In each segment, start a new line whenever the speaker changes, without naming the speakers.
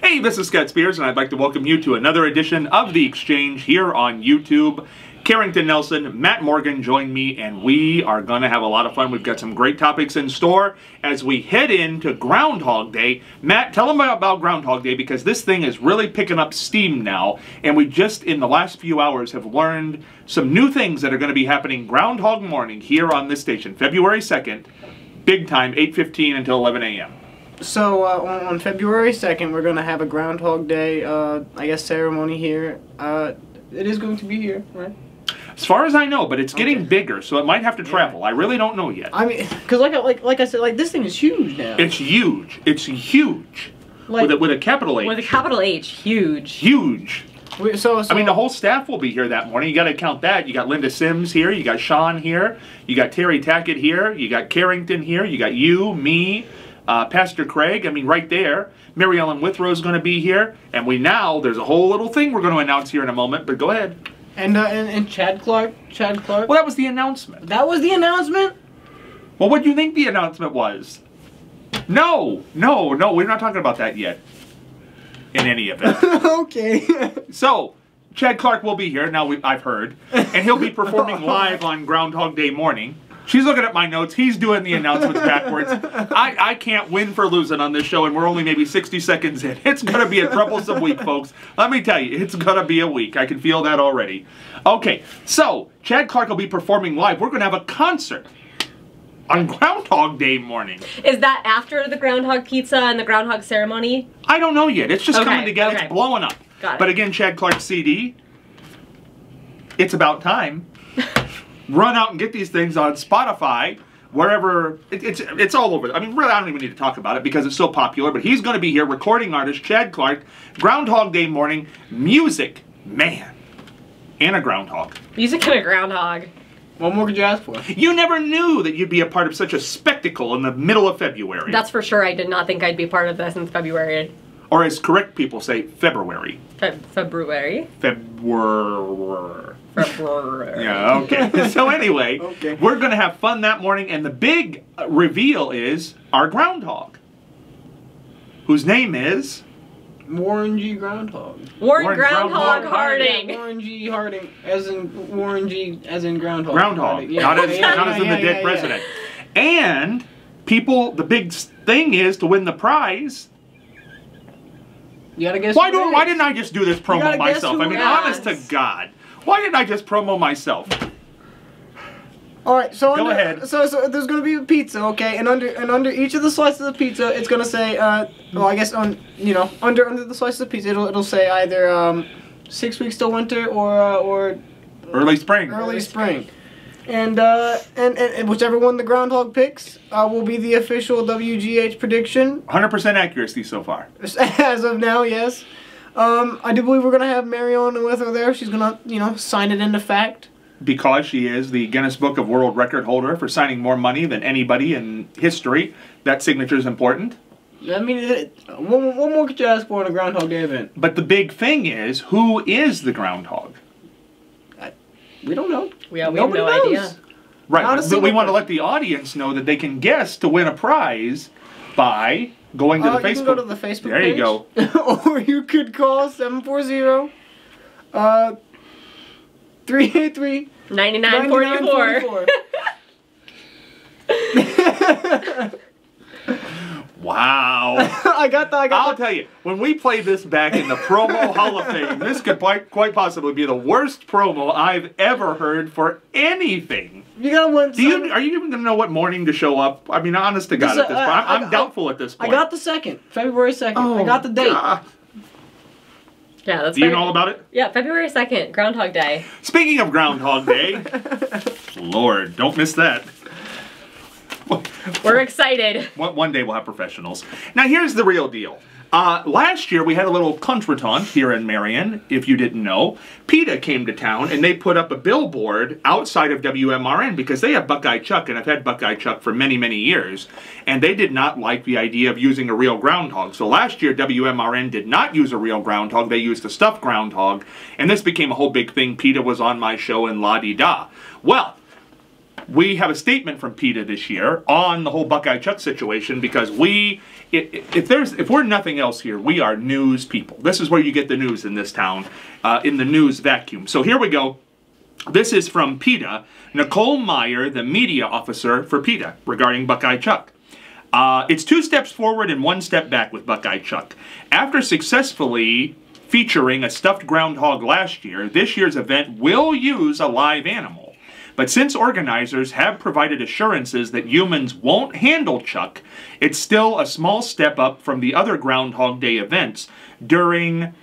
Hey, this is Scott Spears, and I'd like to welcome you to another edition of The Exchange here on YouTube. Kerrington Nelson, Matt Morgan join me, and we are going to have a lot of fun. We've got some great topics in store as we head into Groundhog Day. Matt, tell them about Groundhog Day, because this thing is really picking up steam now, and we just, in the last few hours, have learned some new things that are going to be happening Groundhog morning here on this station, February 2nd, big time, 8:15 until 11 a.m.
So, on February 2nd, we're going to have a Groundhog Day, I guess, ceremony here. It is going to be here, right?
As far as I know, but it's getting bigger, so it might have to travel. I really don't know yet.
I mean, because like I said, like, this thing is huge now.
It's huge. It's huge.
Like,
with a capital H.
With a capital H. Huge.
Huge.
So,
I mean, the whole staff will be here that morning. You got to count that. You got Linda Sims here. You got Sean here. You got Terry Tackett here. You got Kerrington here. You got you, me, Pastor Craig. I mean, right there. Mary Ellen Withrow's going to be here. And there's a whole little thing we're going to announce here in a moment, but go ahead.
And Chad Clark.
Well, that was the announcement.
That was the announcement?
Well, what do you think the announcement was? No, we're not talking about that yet. In any event.
Okay.
So, Chad Clark will be here, now I've heard, and he'll be performing live on Groundhog Day morning. She's looking at my notes. He's doing the announcements backwards. I can't win for losing on this show, and we're only maybe 60 seconds in. It's going to be a troublesome week, folks. Let me tell you, it's going to be a week. I can feel that already. Okay, so Chad Clark will be performing live. We're going to have a concert on Groundhog Day morning.
Is that after the Groundhog Pizza and the Groundhog Ceremony?
I don't know yet. It's just coming together.
Okay.
It's blowing up.
Got it.
But again, Chad Clark's CD, it's about time. Run out and get these things on Spotify, wherever. It's all over. I mean, really, I don't even need to talk about it because it's so popular. But he's going to be here, recording artist Chad Clark, Groundhog Day morning, music, man, and a groundhog.
Music and a groundhog.
What more could you ask for?
You never knew that you'd be a part of such a spectacle in the middle of February.
That's for sure. I did not think I'd be part of this in February.
Or as correct people say, February.
February.
February.
February.
Yeah, okay. So anyway,
Okay.
We're going to have fun that morning, and the big reveal is our groundhog, whose name is
Warren G. Groundhog.
Warren Groundhog Harding.
Warren G. Harding, as in Warren G. as in Groundhog.
Groundhog,
Yeah.
not as in the dead president. And people, the big thing is to win the prize.
You gotta guess.
Why didn't I just do this promo
gotta guess
myself?
who
I mean,
it
honest to
is.
God, why didn't I just promo myself?
All right, so
Go ahead.
So there's gonna be a pizza, okay, and under each of the slices of the pizza, it's gonna say, well, I guess under the slices of pizza, it'll say either 6 weeks till winter or
Early spring.
early spring, and whichever one the groundhog picks will be the official WGH prediction
100% accuracy so far.
as of now. Yes, I do believe we're gonna have Mary Ellen with her there. She's gonna sign it into fact.
Because she is the Guinness Book of World Record holder for signing more money than anybody in history. That signature is important.
I mean, what more could you ask for in a Groundhog Day event?
But the big thing is, who is the groundhog?
We don't know.
We have
Nobody
no
knows.
idea.
Right,
Not a
but we
single
want to
person.
let the audience know that they can guess to win a prize by going to the Facebook.
You can go to the Facebook
There
page.
you go.
Or you could call 740 383
9944.
Wow. I'll tell you, when we play this back in the Promo Hall of Fame, this could quite possibly be the worst promo I've ever heard for anything.
You gotta win.
Are you even going to know what morning to show up? I mean, honest to God, at this point. I'm doubtful at this point.
I got the 2nd, February 2nd. I got the date.
God.
Yeah, that's
Do you know all about it?
Yeah, February 2nd, Groundhog Day.
Speaking of Groundhog Day, Lord, don't miss that.
We're excited.
One day we'll have professionals. Now here's the real deal. Last year we had a little contretemps here in Marion, if you didn't know. PETA came to town and they put up a billboard outside of WMRN because they have Buckeye Chuck, and I've had Buckeye Chuck for many, many years. And they did not like the idea of using a real groundhog. So last year WMRN did not use a real groundhog, they used a stuffed groundhog. And this became a whole big thing. PETA was on my show and la-di-da. Well, we have a statement from PETA this year on the whole Buckeye Chuck situation because if we're nothing else here, we are news people. This is where you get the news in this town, in the news vacuum. So here we go. This is from PETA, Nicole Meyer, the media officer for PETA, regarding Buckeye Chuck. It's 2 steps forward and 1 step back with Buckeye Chuck. After successfully featuring a stuffed groundhog last year, this year's event will use a live animal. But since organizers have provided assurances that humans won't handle Chuck, it's still a small step up from the other Groundhog Day events, during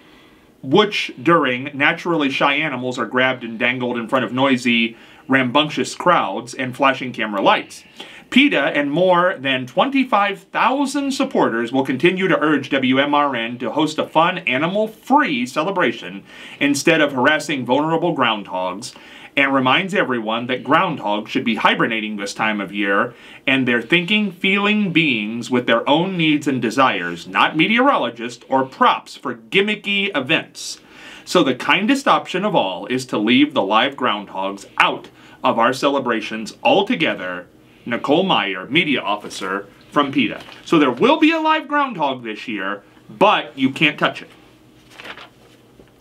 naturally shy animals are grabbed and dangled in front of noisy, rambunctious crowds and flashing camera lights. PETA and more than 25,000 supporters will continue to urge WMRN to host a fun, animal-free celebration instead of harassing vulnerable groundhogs, and reminds everyone that groundhogs should be hibernating this time of year, and they're thinking, feeling beings with their own needs and desires, not meteorologists or props for gimmicky events. So the kindest option of all is to leave the live groundhogs out of our celebrations altogether. Nicole Meyer, media officer from PETA. So there will be a live groundhog this year, but you can't touch it.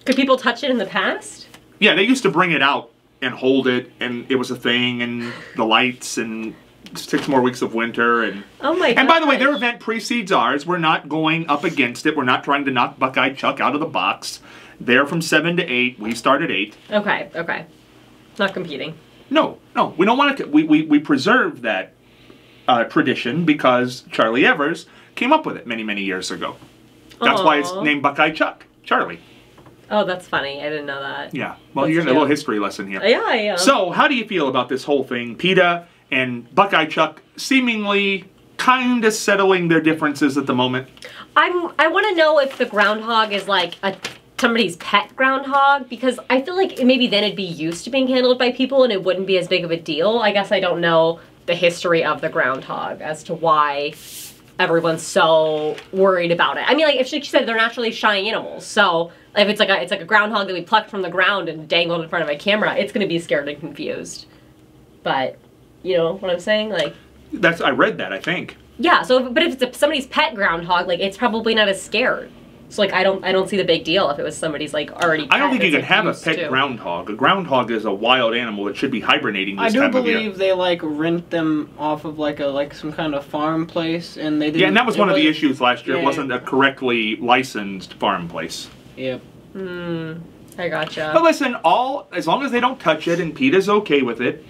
Could people touch it in the past?
Yeah, they used to bring it out and hold it, and it was a thing, and the lights, and 6 more weeks of winter, and
oh my god!
And by the way, their event precedes ours. We're not going up against it. We're not trying to knock Buckeye Chuck out of the box. They're from 7 to 8. We start at 8.
Okay. Not competing.
No, we don't want to. We preserve that tradition because Charlie Evers came up with it many years ago. That's why it's named Buckeye Chuck. Charlie.
Oh, that's funny. I didn't know that.
Yeah. Well, you're getting a little history lesson here.
Yeah, I am.
So, how do you feel about this whole thing? PETA and Buckeye Chuck seemingly kind of settling their differences at the moment.
I want to know if the groundhog is like somebody's pet groundhog, because I feel like maybe then it'd be used to being handled by people and it wouldn't be as big of a deal. I guess I don't know the history of the groundhog as to why everyone's so worried about it. I mean, like if she said they're naturally shy animals, so if it's like a groundhog that we plucked from the ground and dangled in front of a camera, it's going to be scared and confused. But you know what I'm saying? Like
I read that, I think.
Yeah. So, but if it's somebody's pet groundhog, like it's probably not as scared. So like I don't see the big deal if it was somebody's like already.
I don't think you can have a pet groundhog. A groundhog is a wild animal that should be hibernating this time of year.
I do believe they like rent them off of like some kind of farm place, and they didn't.
Yeah, and that was one of the issues last year. Yeah. It wasn't a correctly licensed farm place.
Yep.
I gotcha.
But listen, as long as they don't touch it and PETA's okay with it.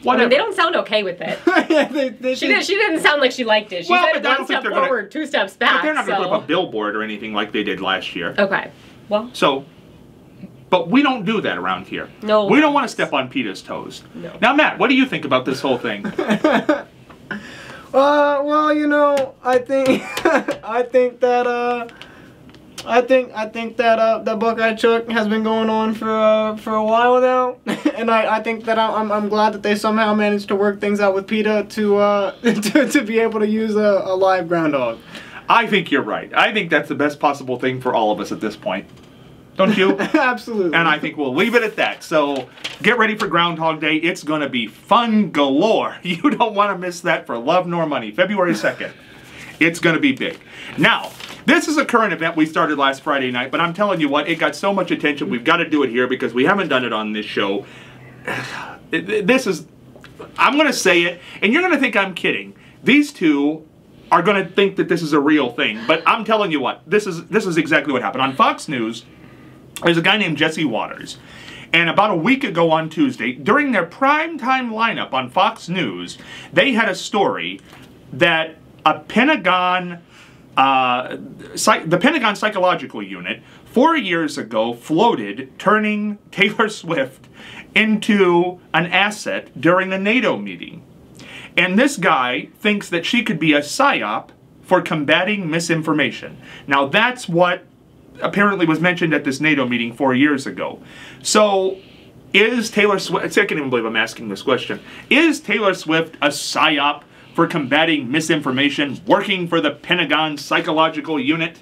Whatever.
I mean, they don't sound okay with it.
Yeah,
she didn't sound like she liked it. She said 1 step forward, 2 steps back.
But they're not going to put up a billboard or anything like they did last year.
Okay. Well.
So, but we don't do that around here.
No.
We don't want to step on PETA's toes. No. Now, Matt, what do you think about this whole thing?
Well, you know, I think that Buckeye Chuck has been going on for a while now, and I think that I'm glad that they somehow managed to work things out with PETA to be able to use a live groundhog.
I think you're right. I think that's the best possible thing for all of us at this point. Don't you?
Absolutely.
And I think we'll leave it at that. So get ready for Groundhog Day. It's going to be fun galore. You don't want to miss that for love nor money. February 2nd. It's going to be big. Now, this is a current event we started last Friday night, but I'm telling you what, it got so much attention, we've got to do it here because we haven't done it on this show. This is, I'm going to say it, and you're going to think I'm kidding. These two are going to think that this is a real thing, but I'm telling you what, this is exactly what happened. On Fox News, there's a guy named Jesse Waters, and about a week ago on Tuesday, during their primetime lineup on Fox News, they had a story that a Pentagon... the Pentagon Psychological Unit 4 years ago floated turning Taylor Swift into an asset during a NATO meeting. And this guy thinks that she could be a psyop for combating misinformation. Now that's what apparently was mentioned at this NATO meeting 4 years ago. So is Taylor Swift, I can't even believe I'm asking this question, is Taylor Swift a psyop for combating misinformation, working for the Pentagon Psychological Unit?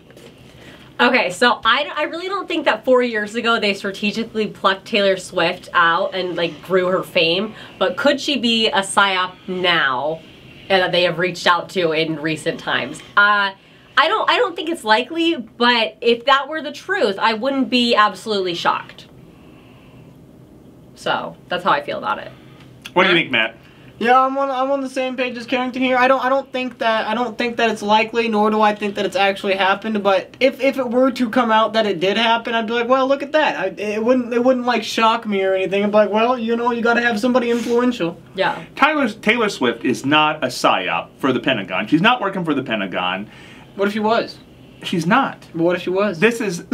Okay, so I really don't think that 4 years ago they strategically plucked Taylor Swift out and like grew her fame, but could she be a psyop now that they have reached out to in recent times? I don't think it's likely, but if that were the truth, I wouldn't be absolutely shocked. So that's how I feel about it.
What do you think, Matt?
Yeah, I'm on the same page as Kerrington here. I don't think that it's likely, nor do I think that it's actually happened. But if it were to come out that it did happen, I'd be like, well, look at that. It wouldn't like shock me or anything. I'd be like, well, you know, you got to have somebody influential.
Yeah.
Taylor Swift is not a psyop for the Pentagon. She's not working for the Pentagon.
What if she was?
She's not.
But what if she was?
This is.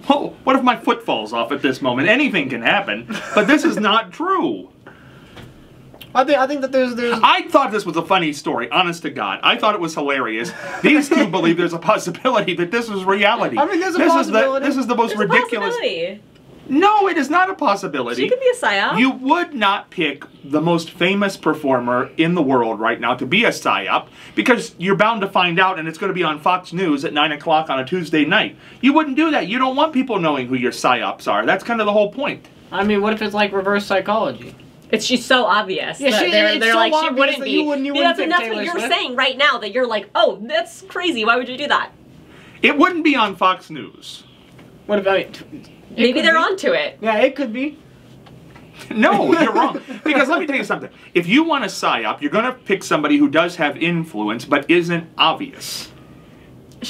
Well, what if my foot falls off at this moment? Anything can happen, but this is not true.
I think that there's.
I thought this was a funny story, honest to God. I thought it was hilarious. These two believe there's a possibility that this is reality.
I mean, there's a possibility.
This is the most
There's
ridiculous.
A possibility.
No, it is not a possibility.
She could be a psyop.
You would not pick the most famous performer in the world right now to be a psyop because you're bound to find out and it's going to be on Fox News at 9 o'clock on a Tuesday night. You wouldn't do that. You don't want people knowing who your psyops are. That's kind of the whole point.
I mean, what if it's like reverse psychology?
She's so obvious.
Yeah,
they're
so
like, she
obvious
wouldn't
that
be.
you wouldn't
that's
pick
what
Taylor
you're
Swift.
saying right now, that you're like, oh, that's crazy. Why would you do that?
It wouldn't be on Fox News.
What about
Maybe they're onto it.
Yeah, it could be.
No, you're wrong. Because let me tell you something. If you want a psyop, you're going to pick somebody who does have influence but isn't obvious.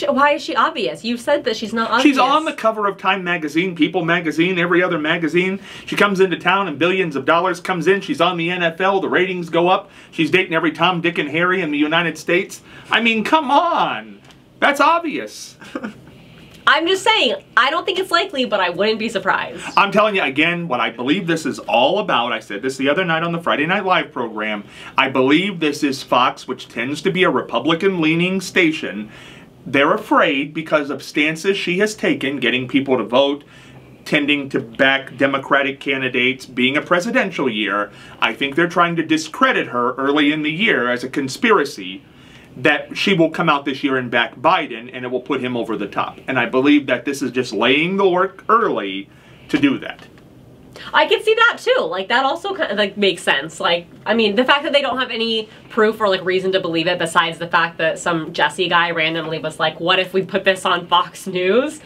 Why is she obvious? You said that she's not obvious.
She's on the cover of Time Magazine, People Magazine, every other magazine. She comes into town and billions of dollars comes in. She's on the NFL. The ratings go up. She's dating every Tom, Dick, and Harry in the United States. I mean, come on. That's obvious.
I'm just saying, I don't think it's likely, but I wouldn't be surprised.
I'm telling you, again, what I believe this is all about, I said this the other night on the Friday Night Live program, I believe this is Fox, which tends to be a Republican-leaning station. They're afraid because of stances she has taken, getting people to vote, tending to back Democratic candidates, being a presidential year. I think they're trying to discredit her early in the year as a conspiracy that she will come out this year and back Biden and it will put him over the top. And I believe that this is just laying the work early to do that.
I can see that too. Like, that also kind of like makes sense. Like, I mean, the fact that they don't have any proof or like reason to believe it besides the fact that some Jesse guy randomly was like, what if we put this on Fox News?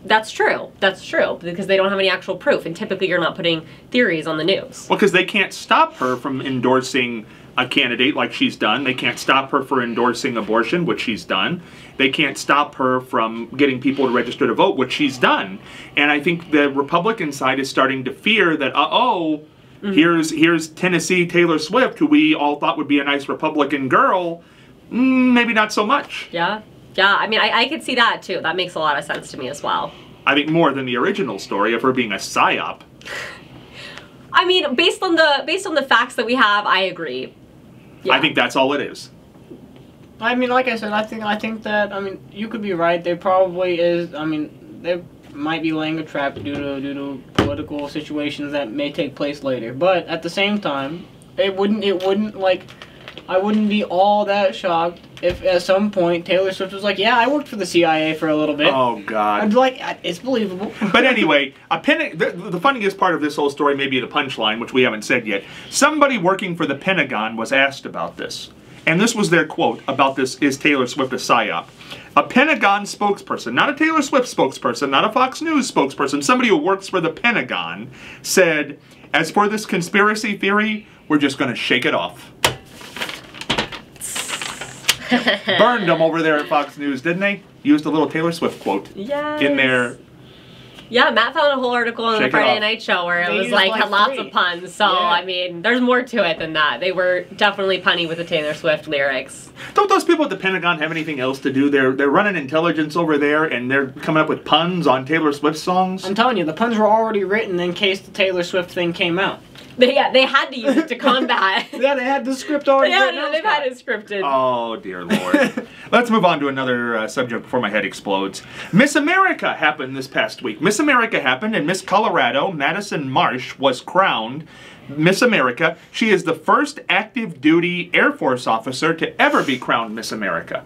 That's true. That's true. Because they don't have any actual proof. And typically you're not putting theories on the news.
Well, because they can't stop her from endorsing a candidate like she's done. They can't stop her for endorsing abortion, which she's done. They can't stop her from getting people to register to vote, which she's done. And I think the Republican side is starting to fear that, here's Tennessee Taylor Swift, who we all thought would be a nice Republican girl. Maybe not so much.
Yeah. Yeah, I mean, I could see that too. That makes a lot of sense to me as well.
I think more than the original story of her being a psyop.
I mean, based on the facts that we have, I agree. Yeah.
I think that's all it is.
I mean, like I said, I think that, I mean, you could be right. There probably is, I mean, there might be laying a trap due to political situations that may take place later. But at the same time, it wouldn't like, I wouldn't be all that shocked if at some point Taylor Swift was like, yeah, I worked for the CIA for a little bit.
Oh, God.
I'd be like, it's believable.
But anyway, the funniest part of this whole story may be the punchline, which we haven't said yet. Somebody working for the Pentagon was asked about this. And this was their quote about this, is Taylor Swift a psyop? A Pentagon spokesperson, not a Taylor Swift spokesperson, not a Fox News spokesperson, somebody who works for the Pentagon, said, as for this conspiracy theory, we're just going to shake it off. Burned them over there at Fox News, didn't they? Used a little Taylor Swift quote in there.
Yeah, Matt found a whole article on the Friday Night Show where it was like had lots of puns. So, yeah. I mean, there's more to it than that. They were definitely punny with the Taylor Swift lyrics.
Don't those people at the Pentagon have anything else to do? They're running intelligence over there and they're coming up with puns on Taylor Swift songs?
I'm telling you, the puns were already written in case the Taylor Swift thing came out.
They had to use it to combat.
Yeah, they had the script already written.
They've had it scripted.
Oh, dear Lord. Let's move on to another subject before my head explodes. Miss America happened this past week. Miss America happened, and Miss Colorado, Madison Marsh, was crowned Miss America. She is the first active duty Air Force officer to ever be crowned Miss America.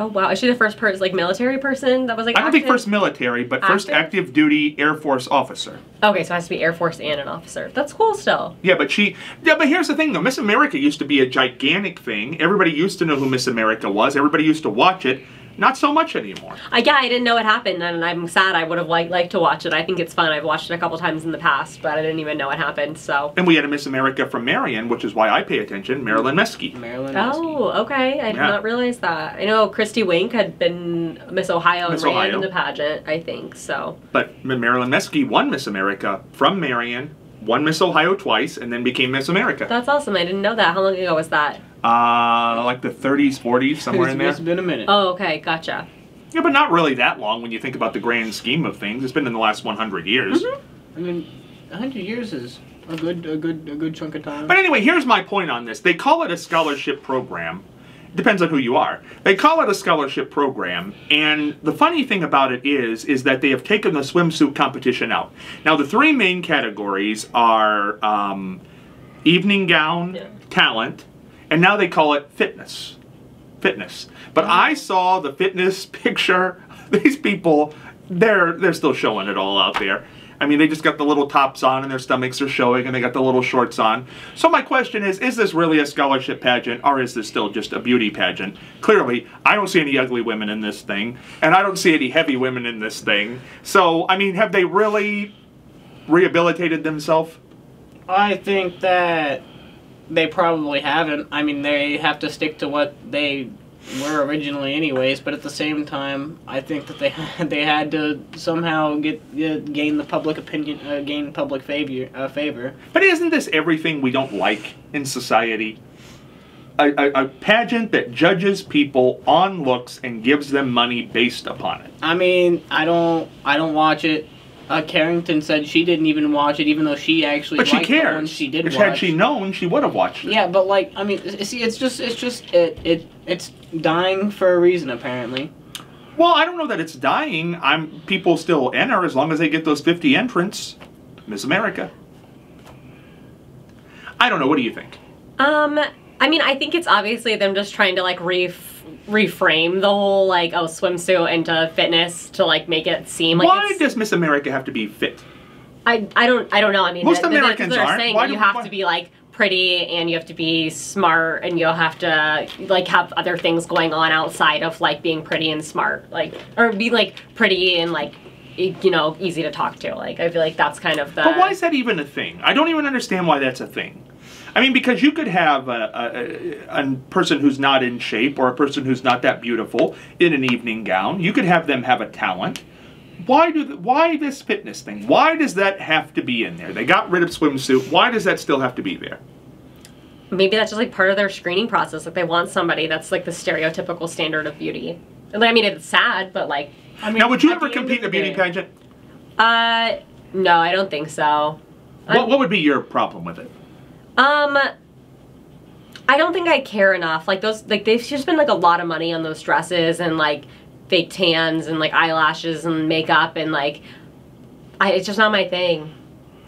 Oh wow, is she the first person, like military person that was like?
I don't think
active?
first military, but first active duty Air Force officer.
Okay, so it has to be Air Force and an officer. That's cool still.
Yeah, but here's the thing though. Miss America used to be a gigantic thing. Everybody used to know who Miss America was. Everybody used to watch it. Not so much anymore.
Yeah, I didn't know it happened, and I'm sad. I would have liked to watch it. I think it's fun. I've watched it a couple times in the past, but I didn't even know it happened, so.
And we had a Miss America from Marion, which is why I pay attention, Marilyn Mesky.
Oh, okay. I did not realize that. I know Christy Wink had been Miss Ohio and ran in the pageant, I think, so.
But Marilyn Mesky won Miss America from Marion, won Miss Ohio twice, and then became Miss America.
That's awesome. I didn't know that. How long ago was that?
Like the 30s, 40s, somewhere in there.
It's been a minute.
Oh, okay. Gotcha.
Yeah, but not really that long when you think about the grand scheme of things. It's been in the last 100 years.
I mean, 100 years is a good chunk of time.
But anyway, here's my point on this. They call it a scholarship program. Depends on who you are. They call it a scholarship program, and the funny thing about it is that they have taken the swimsuit competition out. Now, the three main categories are evening gown, talent, and now they call it fitness. But I saw the fitness picture. These people, they're still showing it all out there. I mean, they just got the little tops on and their stomachs are showing and they got the little shorts on. So my question is this really a scholarship pageant or is this still just a beauty pageant? Clearly, I don't see any ugly women in this thing and I don't see any heavy women in this thing. So, I mean, have they really rehabilitated themselves?
I think that they probably haven't. I mean, they have to stick to what they were originally anyways, but at the same time, I think that they had to somehow gain the public opinion, gain public favor.
But isn't this everything we don't like in society? A pageant that judges people on looks and gives them money based upon it.
I mean, I don't watch it. Carrington said she didn't even watch it, even though she actually
but she
liked
cares.
the one she did watch.
Had she known, she would have watched it.
Yeah, but like, I mean, see, it's dying for a reason, apparently.
Well, I don't know that it's dying. People still enter as long as they get those 50 entrants. Miss America. I don't know. What do you think?
I mean, I think it's obviously them just trying to like reframe the whole like swimsuit into fitness to like make it seem like.
Why does Miss America have to be fit?
I don't know. I mean,
most Americans aren't.
Saying that you have to be like pretty and you have to be smart and you'll have to like have other things going on outside of like being pretty and smart, like, or be like pretty and like, you know, easy to talk to. Like, I feel like that's kind of the.
But why is that even a thing? I don't even understand why that's a thing. I mean, because you could have a person who's not in shape or a person who's not that beautiful in an evening gown. You could have them have a talent. Why this fitness thing? Why does that have to be in there? They got rid of swimsuit. Why does that still have to be there?
Maybe that's just like part of their screening process. Like they want somebody that's like the stereotypical standard of beauty. I mean, it's sad, but like.
I mean, now, would you ever compete in a beauty pageant?
No, I don't think so.
What would be your problem with it?
I don't think I care enough. Like those, like they've just spent like a lot of money on those dresses and like fake tans and like eyelashes and makeup and like, it's just not my thing.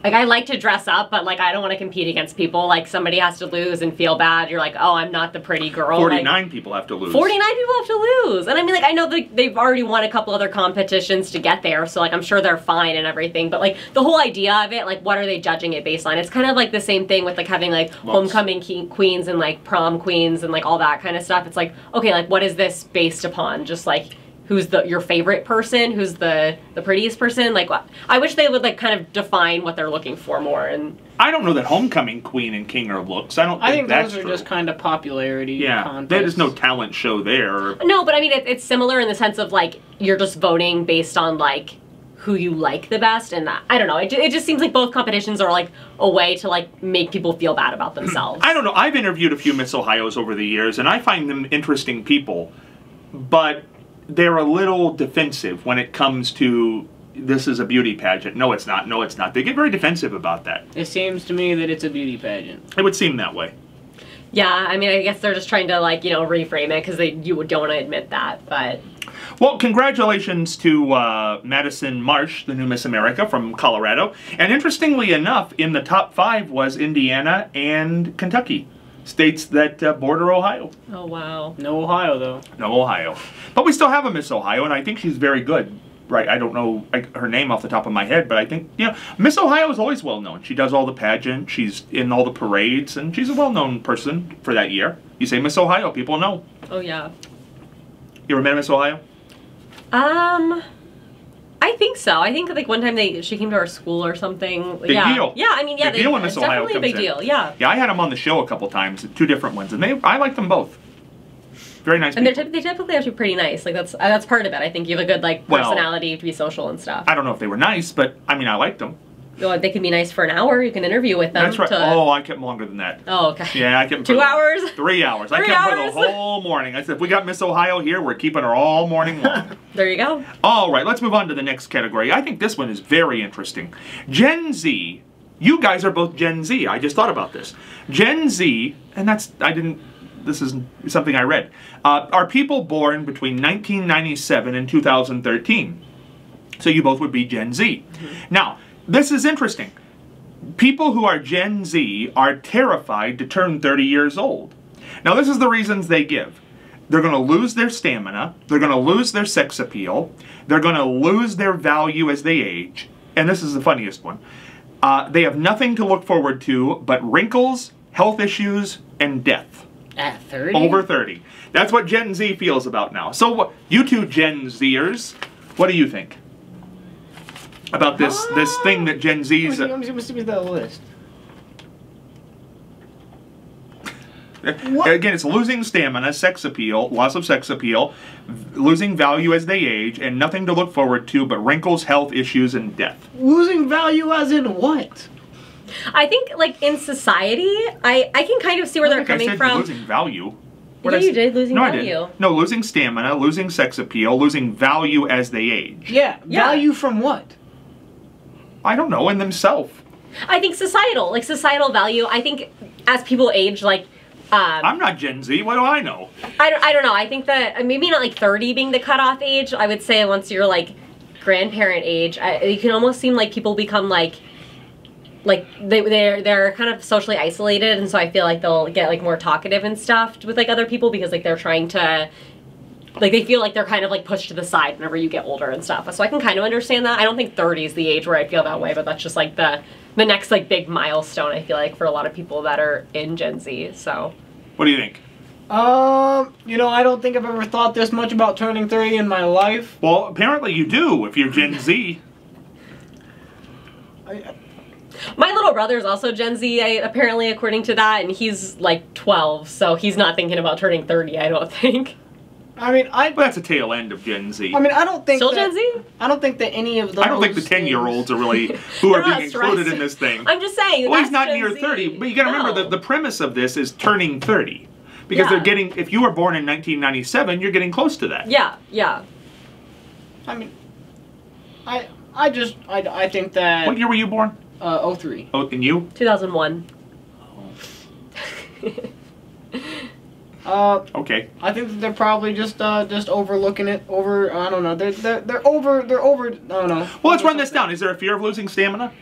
Like I like to dress up, but like I don't want to compete against people. Like somebody has to lose and feel bad. You're like, oh, I'm not the pretty girl.
49 people have to lose.
49 people have to lose. And I mean, like, I know they've already won a couple other competitions to get there, so like I'm sure they're fine and everything. But like the whole idea of it, like what are they judging it based on? It's kind of like the same thing with like having like homecoming queens and like prom queens and like all that kind of stuff. It's like, okay, like what is this based upon? Just like who's your favorite person? Who's the prettiest person? Like, I wish they would like kind of define what they're looking for more. And
I don't know that homecoming queen and king are looks. I think that's
those are
true.
just kind of popularity.
Yeah, there's no talent show there.
No, but I mean it's similar in the sense of like you're just voting based on like who you like the best, and I don't know. It just seems like both competitions are like a way to like make people feel bad about themselves.
I don't know. I've interviewed a few Miss Ohios over the years, and I find them interesting people, but they're a little defensive when it comes to this is a beauty pageant. No, it's not. No, it's not. They get very defensive about that.
It seems to me that it's a beauty pageant.
It would seem that way.
Yeah, I mean, I guess they're just trying to like, you know, reframe it because you don't want to admit that, but.
Well, congratulations to Madison Marsh, the new Miss America from Colorado. And interestingly enough, in the top 5 was Indiana and Kentucky. states that border Ohio.
Oh, wow.
No Ohio, though.
No Ohio. But we still have a Miss Ohio, and I think she's very good. Right, I don't know her name off the top of my head, but I think, Miss Ohio is always well known. She does all the pageants, she's in all the parades, and she's a well-known person for that year. You say Miss Ohio, people know.
Oh, yeah.
You ever met Miss Ohio?
I think so. I think like one time she came to our school or something.
Big deal.
Yeah, I mean, yeah,
Big deal when Miss Ohio
definitely a big
comes in.
deal. Yeah.
Yeah, I had them on the show a couple times, 2 different ones, and I like them both. Very nice
And
people.
they typically have to be pretty nice. Like that's part of it. I think you have a good like personality to be social and stuff.
I don't know if they were nice, but I mean, I liked them.
Well, they can be nice for an hour. You can interview with them.
That's right. Oh, I kept them longer than that.
Oh, okay.
Yeah, I kept them
2 hours?
3 hours. I
3
kept them for
hours?
the whole morning. I said, if we got Miss Ohio here, we're keeping her all morning long.
There you go.
All right, let's move on to the next category. I think this one is very interesting. Gen Z. You guys are both Gen Z. I just thought about this. Gen Z, and this is something I read, are people born between 1997 and 2013. So you both would be Gen Z. Mm-hmm. Now, this is interesting. People who are Gen Z are terrified to turn 30 years old. Now, this is the reasons they give. They're going to lose their stamina. They're going to lose their sex appeal. They're going to lose their value as they age. And this is the funniest one. They have nothing to look forward to but wrinkles, health issues, and death.
At 30?
Over 30. That's what Gen Z feels about now. So, you two Gen Zers, what do you think about this thing that Gen Z's...
Let me see the list.
Again, it's losing stamina, sex appeal, loss of sex appeal, losing value as they age, and nothing to look forward to but wrinkles, health issues, and death.
Losing value as in what?
I think, like, in society, I can kind of see where they're coming
I said
from.
losing value.
Yeah, you did, losing value.
I didn't. No, losing stamina, losing sex appeal, losing value as they age.
Yeah, value from what?
I don't know, in themselves.
I think societal value. I think as people age, like...
I'm not Gen Z, what do I know?
I don't know. I think that maybe not like 30 being the cutoff age. I would say once you're like grandparent age, it can almost seem like people become like they're kind of socially isolated, and so I feel like they'll get like more talkative and stuff with like other people because like they're trying to like they feel like they're kind of like pushed to the side whenever you get older and stuff. So I can kind of understand that. I don't think 30 is the age where I feel that way, but that's just like the next like big milestone I feel like for a lot of people that are in Gen Z. So
what do you think?
I don't think I've ever thought this much about turning 30 in my life.
Well, apparently you do if you're Gen Z.
My little brother's also Gen Z, apparently, according to that, and he's like 12, so he's not thinking about turning 30, I don't think.
I mean,
well, that's a tail end of Gen Z.
I mean, I don't think
Still Gen Z?
I don't think that any of those
I don't think the 10-year-olds are really who are being included in this thing.
I'm just saying.
Well, he's not
Gen
near
Z.
30, but you got to remember the premise of this is turning 30, because they're getting. If you were born in 1997, you're getting close to that.
Yeah, yeah.
I mean, I think that.
What year were you born?
03.
Oh, and you?
2001.
Okay.
I think that they're probably just overlooking it. I don't know. They're over. I don't know.
Well, let's run this down. Is there a fear of losing stamina?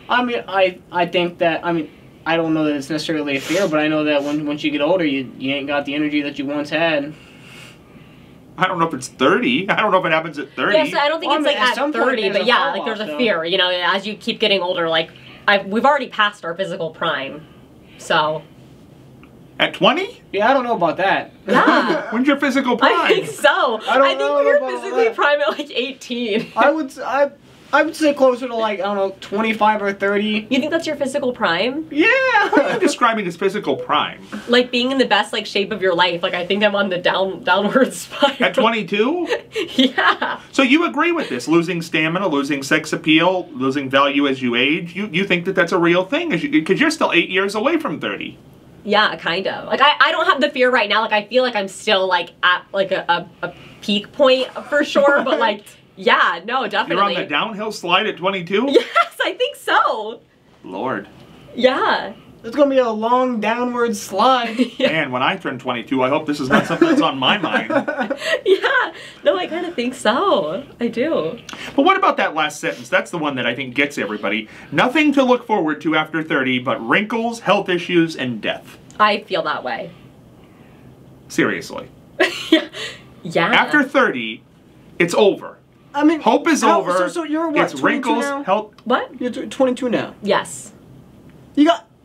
I mean, I think that. I mean, I don't know that it's necessarily a fear, but I know that once you get older, you ain't got the energy that you once had.
I don't know if it's 30. I don't know if it happens at 30.
Yeah, so I don't think it's like at 30, but yeah, like there's a fear. You know, as you keep getting older, like we've already passed our physical prime, so.
At 20?
Yeah, I don't know about that.
Yeah.
When's your physical prime?
I think so. I think you're physically prime at like 18.
I would say closer to like, I don't know, 25 or 30.
You think that's your physical prime?
Yeah.
What are you describing as physical prime?
Like being in the best like shape of your life. Like I think I'm on the downward spiral.
At 22?
Yeah.
So you agree with this? Losing stamina, losing sex appeal, losing value as you age? You think that that's a real thing? Because you're still 8 years away from 30.
Yeah, kind of. Like I don't have the fear right now. Like I feel like I'm still like at like a peak point for sure. But like, yeah, no, definitely.
You're on the downhill slide at 22?
Yes, I think so.
Lord.
Yeah.
It's gonna be a long downward slide.
Man, when I turn 22, I hope this is not something that's on my mind.
Yeah. No, I kind of think so. I do.
But what about that last sentence? That's the one that I think gets everybody. Nothing to look forward to after 30 but wrinkles, health issues, and death.
I feel that way.
Seriously.
Yeah.
After 30, it's over.
I mean,
Hope is over.
So you're what?
It's wrinkles,
now?
health.
What?
You're 22 now.
Yes.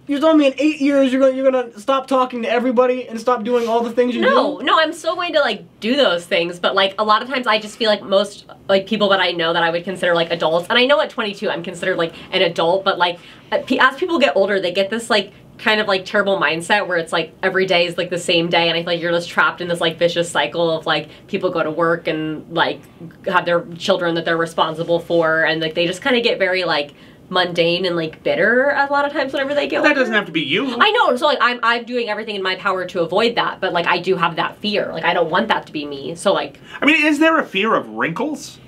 You're telling me in 8 years you're gonna stop talking to everybody and stop doing all the things you do?
No, I'm still going to like do those things, but like a lot of times I just feel like most like people that I know that I would consider like adults, and I know at 22 I'm considered like an adult, but like as people get older, they get this like kind of like terrible mindset where it's like every day is like the same day, and I feel like you're just trapped in this like vicious cycle of like people go to work and like have their children that they're responsible for, and like they just kind of get very like mundane and like bitter a lot of times whenever they get older.
That doesn't have to be you.
I know, so like I'm doing everything in my power to avoid that, but like I do have that fear. Like I don't want that to be me. So like
I mean, is there a fear of wrinkles?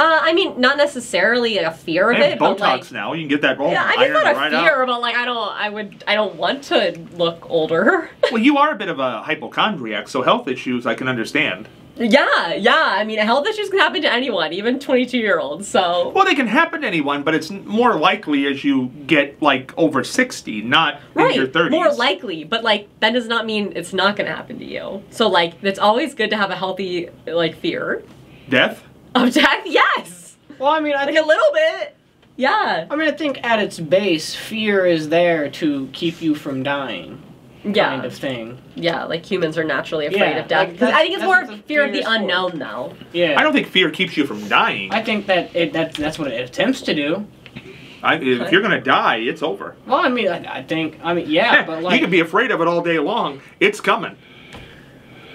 I mean, not necessarily a fear of
They have
it,
Botox
but like
now. You can get that roll.
yeah, I mean, it's not a
right
fear,
out.
but like I don't want to look older.
Well, you are a bit of a hypochondriac, so health issues I can understand.
Yeah. I mean, health issues can happen to anyone, even 22-year-olds. So
Well, they can happen to anyone, but it's more likely as you get like over 60, not in your 30s.
more likely, but like that does not mean it's not going to happen to you. So like it's always good to have a healthy like fear
Death?
of death. Yes,
Well, I mean,
like a little bit. Yeah.
I mean, I think at its base, fear is there to keep you from dying,
Yeah.
kind of thing.
Yeah, like humans are naturally afraid
Yeah,
of death.
like,
'Cause I think it's
that's
more
what the
fear of
fear
the
is for.
unknown, though.
Yeah.
I don't think fear keeps you from dying.
I think that's what it attempts to do.
If you're going to die, it's over.
Well, I mean, yeah, but like
you can be afraid of it all day long. It's coming.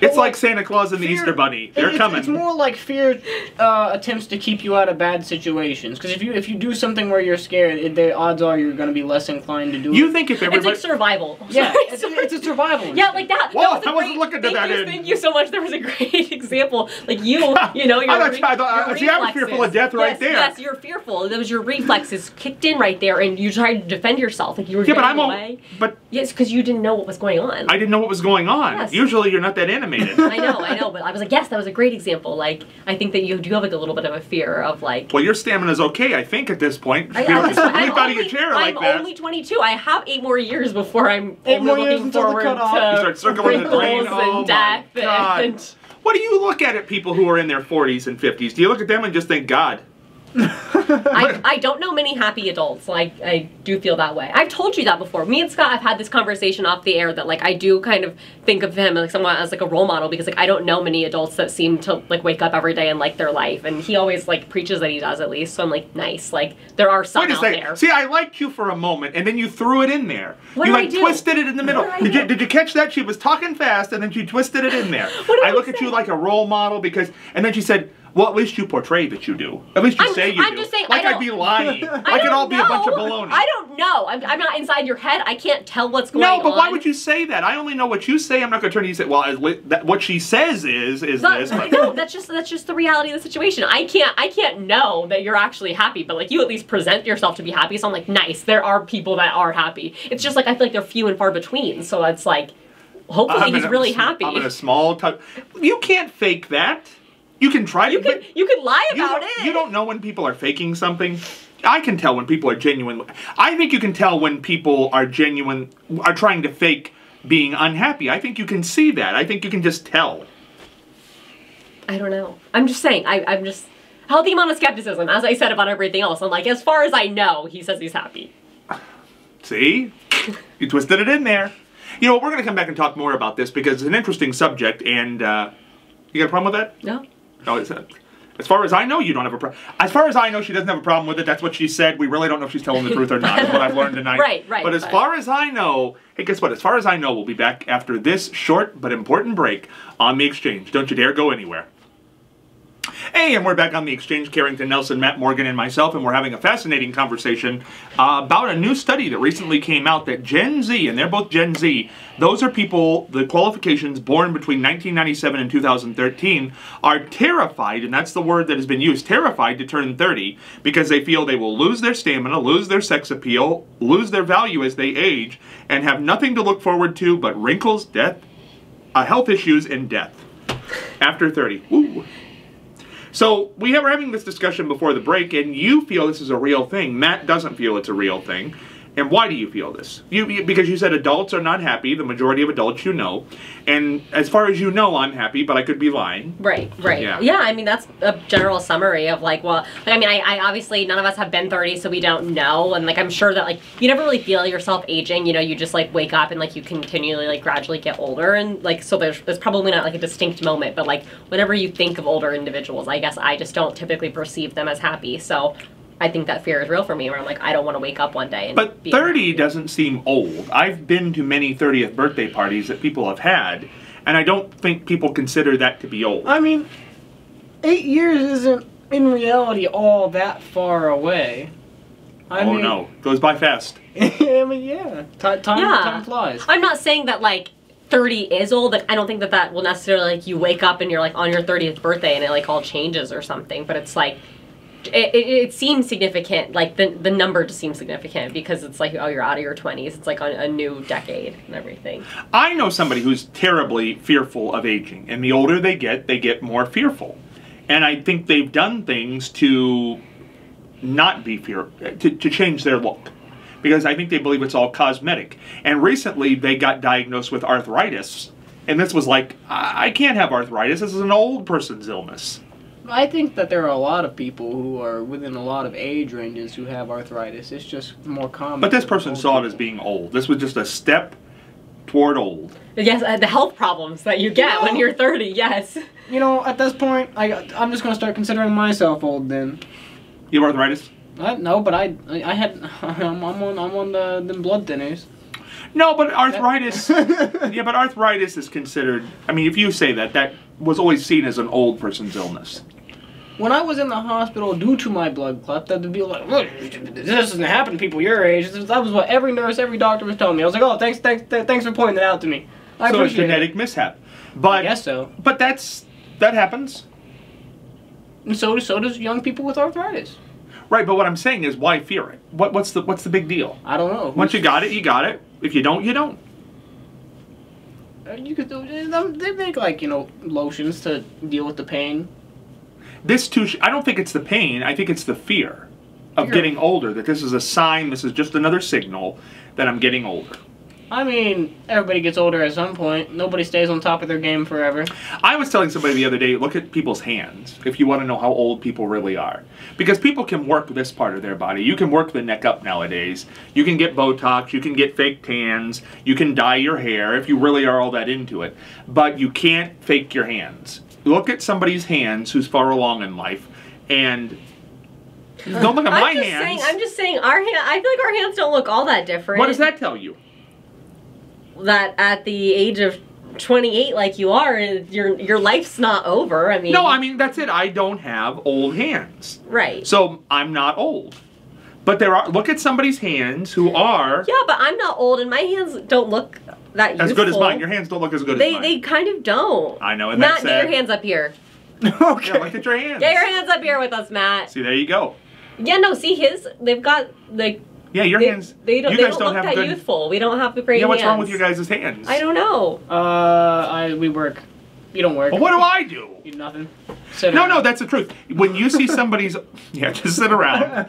It's like Santa Claus and the
fear-
Easter Bunny. They're coming.
It's more like fear attempts to keep you out of bad situations. Because if you do something where you're scared, the odds are you're going to be less inclined to do it.
You think if
It's
everybody...
like survival.
Yeah,
Sorry.
it's a survival.
Yeah, like that.
Whoa,
that was a
I wasn't
great-
looking to that end.
Thank you so much. There was a great example. Like you know, your
I thought see, I'm fearful of death right
yes,
there.
Yes, you're fearful. That was your reflexes kicked in right there, and you tried to defend yourself. Like you were
Yeah, but
getting
I'm
away.
but
Yes, because you didn't know what was going on.
I didn't know what was going on.
Yes.
Usually you're not that animated.
I know, but I was like, yes, that was a great example. Like, I think that you do have like a little bit of a fear of like.
Well, your stamina's okay, I think, at this point.
I-
Fear
I'm
is leap out of your
only-
chair like
I'm
that.
only 22. I have 8 more years before I'm
8
only
more years
looking
until the
forward
cutoff.
to
You start circling the drain.
wrinkles
Oh
and
my
death
God.
and
What do you look at people who are in their 40s and 50s? Do you look at them and just think, God?
I don't know many happy adults. Like I do feel that way. I've told you that before. Me and Scott have had this conversation off the air that like I do kind of think of him like somewhat as like a role model because like I don't know many adults that seem to like wake up every day and like their life, and he always like preaches that he does at least. So I'm like, nice. Like there are some
Wait a
out
second.
there.
See, I liked you for a moment, and then you threw it in there.
What
you
did I
like
do?
twisted it in the middle.
What did I do?
Did you catch that? She was talking fast, and then she twisted it in there.
What did
I
I
look at
say?
you like a role model because, and then she said, "Well, at least you portray that you do. At least you say you
I'm
do."
just saying,
like
I
I'd be
don't-
lying.
I
Like it'd
don't
all be a bunch of
know.
baloney.
I don't know. I'm not inside your head. I can't tell what's going
No,
on.
but why would you say that? I only know what you say. I'm not going to turn to you and say, "Well, what she says is
But,
this." But
no, that's just the reality of the situation. I can't know that you're actually happy, but like you at least present yourself to be happy. So I'm like, nice. There are people that are happy. It's just like I feel like they're few and far between. So it's like, hopefully he's really happy.
I'm in a small touch. You can't fake that. You can try to.
You can lie about it.
You don't know when people are faking something. I can tell when people are genuine. I think you can tell when people are trying to fake being unhappy. I think you can see that. I think you can just tell.
I don't know. I'm just saying. I'm just healthy amount of skepticism, as I said about everything else. I'm like, as far as I know, he says he's happy.
See? You twisted it in there. You know, we're going to come back and talk more about this because it's an interesting subject, and you got a problem with that?
No.
No, as far as I know, you don't have a problem. As far as I know, she doesn't have a problem with it. That's what she said. We really don't know if she's telling the truth or not, is what I've learned tonight.
Right.
But as far as I know, hey, guess what? As far as I know, we'll be back after this short but important break on The Exchange. Don't you dare go anywhere. Hey, and we're back on The Exchange. Kerrington, Nelson, Matt Morgan, and myself, and we're having a fascinating conversation about a new study that recently came out that Gen Z, and they're both Gen Z, those are people, the qualifications born between 1997 and 2013, are terrified, and that's the word that has been used, terrified to turn 30 because they feel they will lose their stamina, lose their sex appeal, lose their value as they age, and have nothing to look forward to but wrinkles, death, health issues, and death after 30. Ooh. So we were having this discussion before the break, and you feel this is a real thing. Matt doesn't feel it's a real thing. And why do you feel this? Because you said adults are not happy, the majority of adults you know. And as far as you know, I'm happy, but I could be lying.
Right.
Yeah.
Yeah, I mean, that's a general summary of like, well, like, I mean, I obviously, none of us have been 30, so we don't know. And like, I'm sure that like, you never really feel yourself aging, you know, you just like wake up and like you continually like gradually get older. And like, so there's probably not like a distinct moment, but like whenever you think of older individuals, I guess I just don't typically perceive them as happy. So I think that fear is real for me, where I'm like, I don't want to wake up one day and
But
be
30 doesn't seem old. I've been to many 30th birthday parties that people have had, and I don't think people consider that to be old.
I mean, 8 years isn't in reality all that far away. I mean,
no, goes by fast.
I mean, yeah, time flies.
I'm not saying that like 30 is old. Like, I don't think that will necessarily like you wake up and you're like on your 30th birthday and it like all changes or something. But it's like it seems significant. Like the number just seems significant because it's like, oh, you're out of your 20s. It's like a new decade and everything.
I know somebody who's terribly fearful of aging, and the older they get more fearful. And I think they've done things to not be to change their look, because I think they believe it's all cosmetic. And recently they got diagnosed with arthritis, and this was like, I can't have arthritis. This is an old person's illness.
I think that there are a lot of people who are within a lot of age ranges who have arthritis. It's just more common.
But this person saw it as being old. This was just a step toward old.
Yes, the health problems that you get when you're 30, yes.
You know, at this point, I'm just going to start considering myself old then.
You have arthritis?
No, but I'm on the blood thinners.
No, but arthritis, yeah, but arthritis is considered, I mean, if you say that was always seen as an old person's illness.
When I was in the hospital due to my blood clot, they'd be like, look, this doesn't happen to people your age. That was what every nurse, every doctor was telling me. I was like, oh, thanks for pointing that out to me. I
so it's
appreciate
genetic mishap. But,
I guess so.
But that happens.
And so does young people with arthritis.
Right, but what I'm saying is, why fear it? What's the big deal?
I don't know.
Once you got it, you got it. If you don't, you don't.
You could they make like, you know, lotions to deal with the pain.
This too, I don't think it's the pain. I think it's the fear of getting older. That this is a sign. This is just another signal that I'm getting older.
I mean, everybody gets older at some point. Nobody stays on top of their game forever.
I was telling somebody the other day, look at people's hands if you want to know how old people really are. Because people can work this part of their body. You can work the neck up nowadays. You can get Botox. You can get fake tans. You can dye your hair if you really are all that into it. But you can't fake your hands. Look at somebody's hands who's far along in life, and don't look at my hands.
I'm just saying, I feel like our hands don't look all that different.
What does that tell you?
That at the age of 28, like you are, your life's not over. I mean,
no, I mean that's it. I don't have old hands,
right?
So I'm not old. But look at somebody's hands who are.
Yeah, but I'm not old, and my hands don't look that youthful.
As good as mine. Your hands don't look as good as mine.
They kind of don't.
I know, and
Matt,
that's
get your hands up here.
Okay.
Yeah, look at your hands.
Get your hands up here with us, Matt.
See, there you go.
Yeah, no, see they've got like.
Yeah, your hands.
They don't
you guys
look
have
that
good,
youthful. We don't have the great
Yeah, what's
hands.
wrong with your guys' hands?
I don't know.
We work. You don't work.
Well, what do I do?
You nothing.
No, that's the truth. When you see somebody's, yeah, just sit around.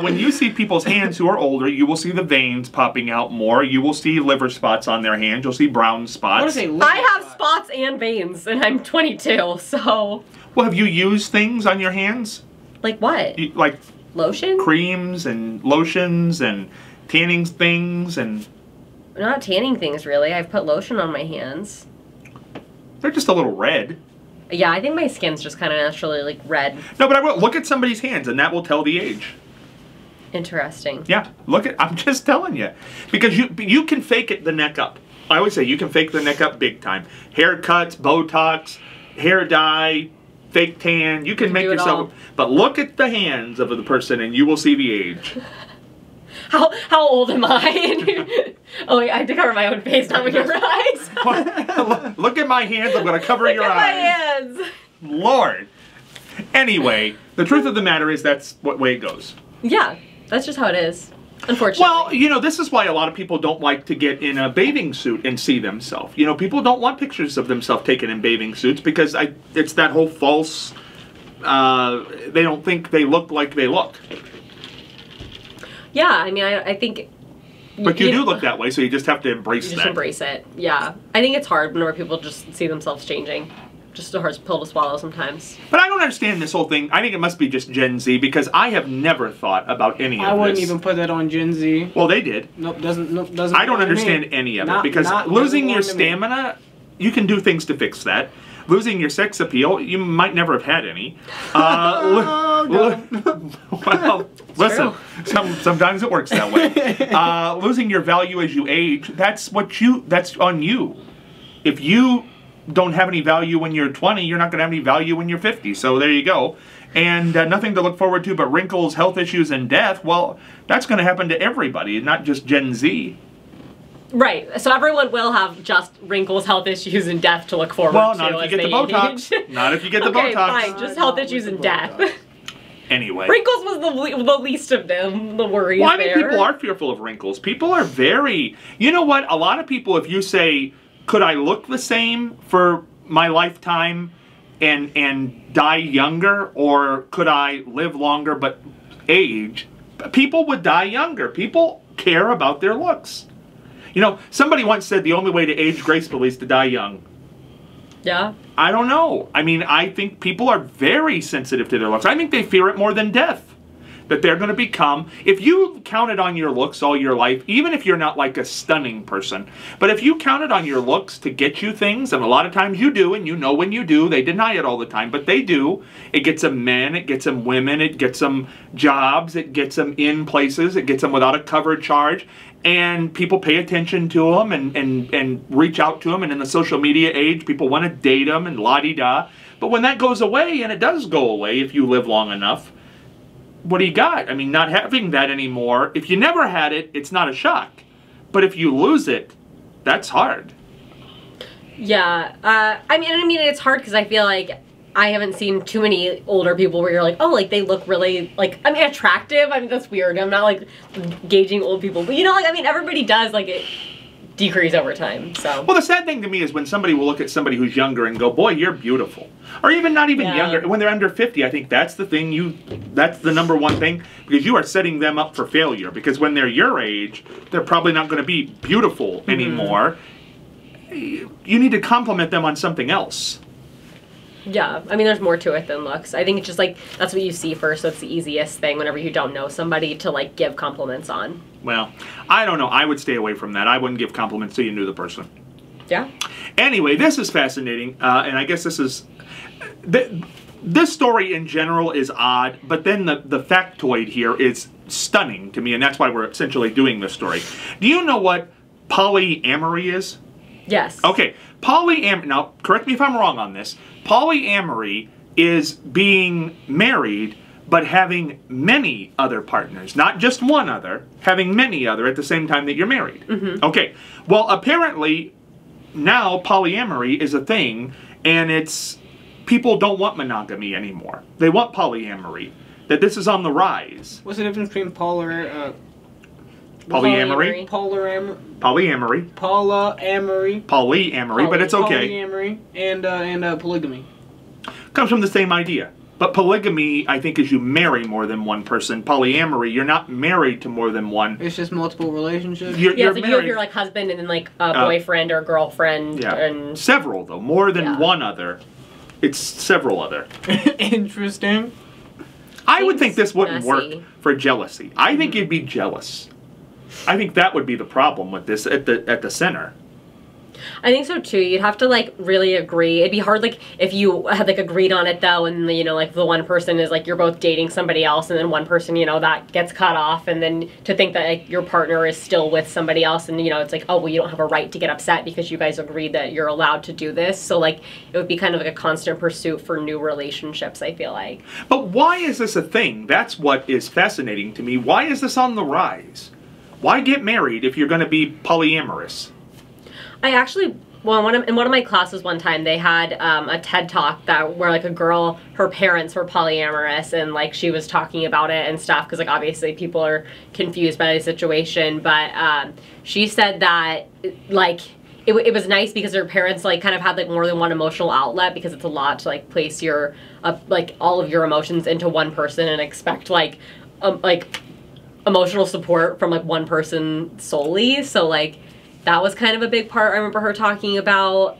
When you see people's hands who are older, you will see the veins popping out more. You will see liver spots on their hands. You'll see brown spots.
I have spots and veins, and I'm 22, so.
Well, have you used things on your hands?
Like what?
Like
lotion?
Creams and lotions and tanning things and.
Not tanning things, really. I've put lotion on my hands.
They're just a little red.
Yeah, I think my skin's just kind of naturally, like, red.
No, but I will look at somebody's hands, and that will tell the age.
Interesting.
Yeah, I'm just telling you. Because you can fake it the neck up. I always say you can fake the neck up big time. Haircuts, Botox, hair dye, fake tan. You can make yourself. But look at the hands of the person, and you will see the age.
How old am I? Oh, wait, I have to cover my own face, not with your eyes.
Look at my hands. I'm going to cover your eyes.
Look at my hands.
Lord. Anyway, the truth of the matter is that's what way it goes.
Yeah, that's just how it is. Unfortunately.
Well, you know, this is why a lot of people don't like to get in a bathing suit and see themselves. You know, people don't want pictures of themselves taken in bathing suits because it's that whole false, they don't think they look like they look.
Yeah, I mean, I think
But you do look that way, so you just have to embrace that.
You just embrace it. Yeah. I think it's hard whenever people just see themselves changing. Just a hard pill to swallow sometimes.
But I don't understand this whole thing. I think it must be just Gen Z, because I have never thought about any of this.
I wouldn't even put that on Gen Z.
Well, they did.
Nope, doesn't.
I don't understand any of it, because losing your stamina, you can do things to fix that. Losing your sex appeal, you might never have had any. Well, listen, sometimes it works that way. Losing your value as you age, that's on you. If you don't have any value when you're 20, you're not going to have any value when you're 50. So there you go. And nothing to look forward to but wrinkles, health issues, and death. Well, that's going to happen to everybody, not just Gen Z.
Right. So everyone will have just wrinkles, health issues, and death to look forward to.
Well, not if you get the Botox. Not if you get the Botox.
Okay, fine. Just health issues and death.
Anyway.
Wrinkles was the least of them, the worries.
Well, I mean, people are fearful of wrinkles. People are very... You know what? A lot of people, if you say, could I look the same for my lifetime and die younger, or could I live longer but age? People would die younger. People care about their looks. You know, somebody once said the only way to age gracefully is to die young.
Yeah.
I don't know. I mean, I think people are very sensitive to their looks. I think they fear it more than death. That they're going to become, if you counted on your looks all your life, even if you're not like a stunning person, but if you counted on your looks to get you things, and a lot of times you do, and you know when you do, they deny it all the time, but they do. It gets them men, it gets them women, it gets them jobs, it gets them in places, it gets them without a cover charge, and people pay attention to them and reach out to them, and in the social media age, people want to date them and la-di-da. But when that goes away, and it does go away if you live long enough, what do you got? I mean, not having that anymore, if you never had it, it's not a shock. But if you lose it, that's hard.
Yeah. I mean, it's hard because I feel like I haven't seen too many older people where you're like, oh, like, they look really, like, I mean, attractive. I mean, that's weird. I'm not, like, gauging old people. But, you know, like, I mean, everybody does, like, it decrease over time, so.
Well, the sad thing to me is when somebody will look at somebody who's younger and go, boy, you're beautiful. Or even not even younger. When they're under 50, I think that's the thing that's the number one thing, because you are setting them up for failure. Because when they're your age, they're probably not going to be beautiful anymore. You need to compliment them on something else.
Yeah, I mean, there's more to it than looks. I think it's just, like, that's what you see first, so it's the easiest thing whenever you don't know somebody to, like, give compliments on.
Well, I don't know. I would stay away from that. I wouldn't give compliments till you knew the person.
Yeah.
Anyway, this is fascinating, and I guess this is... This story in general is odd, but then the factoid here is stunning to me, and that's why we're essentially doing this story. Do you know what polyamory is?
Yes.
Okay, polyamory... Now, correct me if I'm wrong on this. Polyamory is being married, but having many other partners. Not just one other, having many other at the same time that you're married. Mm-hmm. Okay, well, apparently, now polyamory is a thing, and it's... People don't want monogamy anymore. They want polyamory. That this is on the rise.
What's the difference between
polyamory?
Polyamory.
Polyamory, but it's okay.
Polyamory and polygamy.
Comes from the same idea. But polygamy, I think, is you marry more than one person. Polyamory, you're not married to more than one.
It's just multiple relationships.
You're like you have your like husband and then like a boyfriend or girlfriend.
Yeah.
And
several though, more than one other. It's several other.
Interesting.
I would think this wouldn't work for jealousy. I think you'd be jealous. I think that would be the problem with this at the center.
I think so too. You'd have to like really agree. It'd be hard like if you had like agreed on it though, and you know like the one person is like you're both dating somebody else, and then one person that gets cut off, and then to think that like your partner is still with somebody else, and it's like, oh well, you don't have a right to get upset because you guys agreed that you're allowed to do this. So like it would be kind of like a constant pursuit for new relationships, I feel like.
But why is this a thing? That's what is fascinating to me. Why is this on the rise? Why get married if you're going to be polyamorous?
I actually, well, in one of my classes one time, they had a TED Talk where like a girl, her parents were polyamorous, and like she was talking about it and stuff, because like obviously people are confused by the situation, but she said that like it was nice because her parents like kind of had like more than one emotional outlet, because it's a lot to like place your like all of your emotions into one person and expect like emotional support from like one person solely. So like that was kind of a big part I remember her talking about.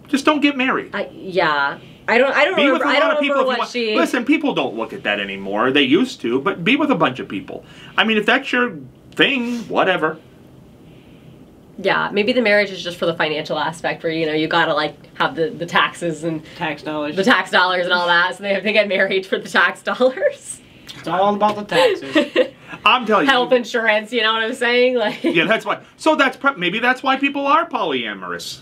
Just don't get married.
Yeah. I don't
Be with
remember,
a
I
lot
don't
of people
remember
if you
what she...
Listen, people don't look at that anymore. They used to, but be with a bunch of people. I mean, if that's your thing, whatever.
Yeah, maybe the marriage is just for the financial aspect where, you know, you gotta like have the taxes and
Tax dollars.
the tax dollars and all that, so they have to get married for the tax dollars.
It's all about the taxes.
I'm telling you.
Health insurance, you know what I'm saying? Like,
Yeah, that's why. So maybe that's why people are polyamorous.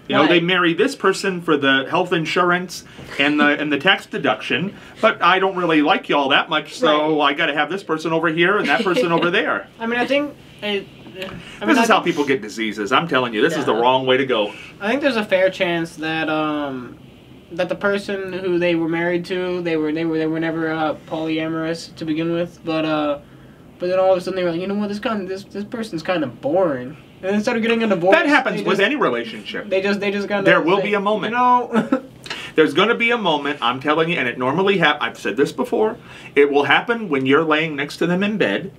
You know,
Right.
they marry this person for the health insurance and the tax deduction, but I don't really like y'all that much, so I got to have this person over here and that person over there.
I mean, I think...
This is how people get diseases. I'm telling you, this is the wrong way to go.
I think there's a fair chance that that the person who they were married to, they were never polyamorous to begin with, but then all of a sudden they were like, you know what, this person's kind of boring, and instead of getting a divorce,
That happens with any relationship.
They just kind of.
There will be a moment.
You know.
There's going to be a moment, I'm telling you, and it normally happens. I've said this before. It will happen when you're laying next to them in bed.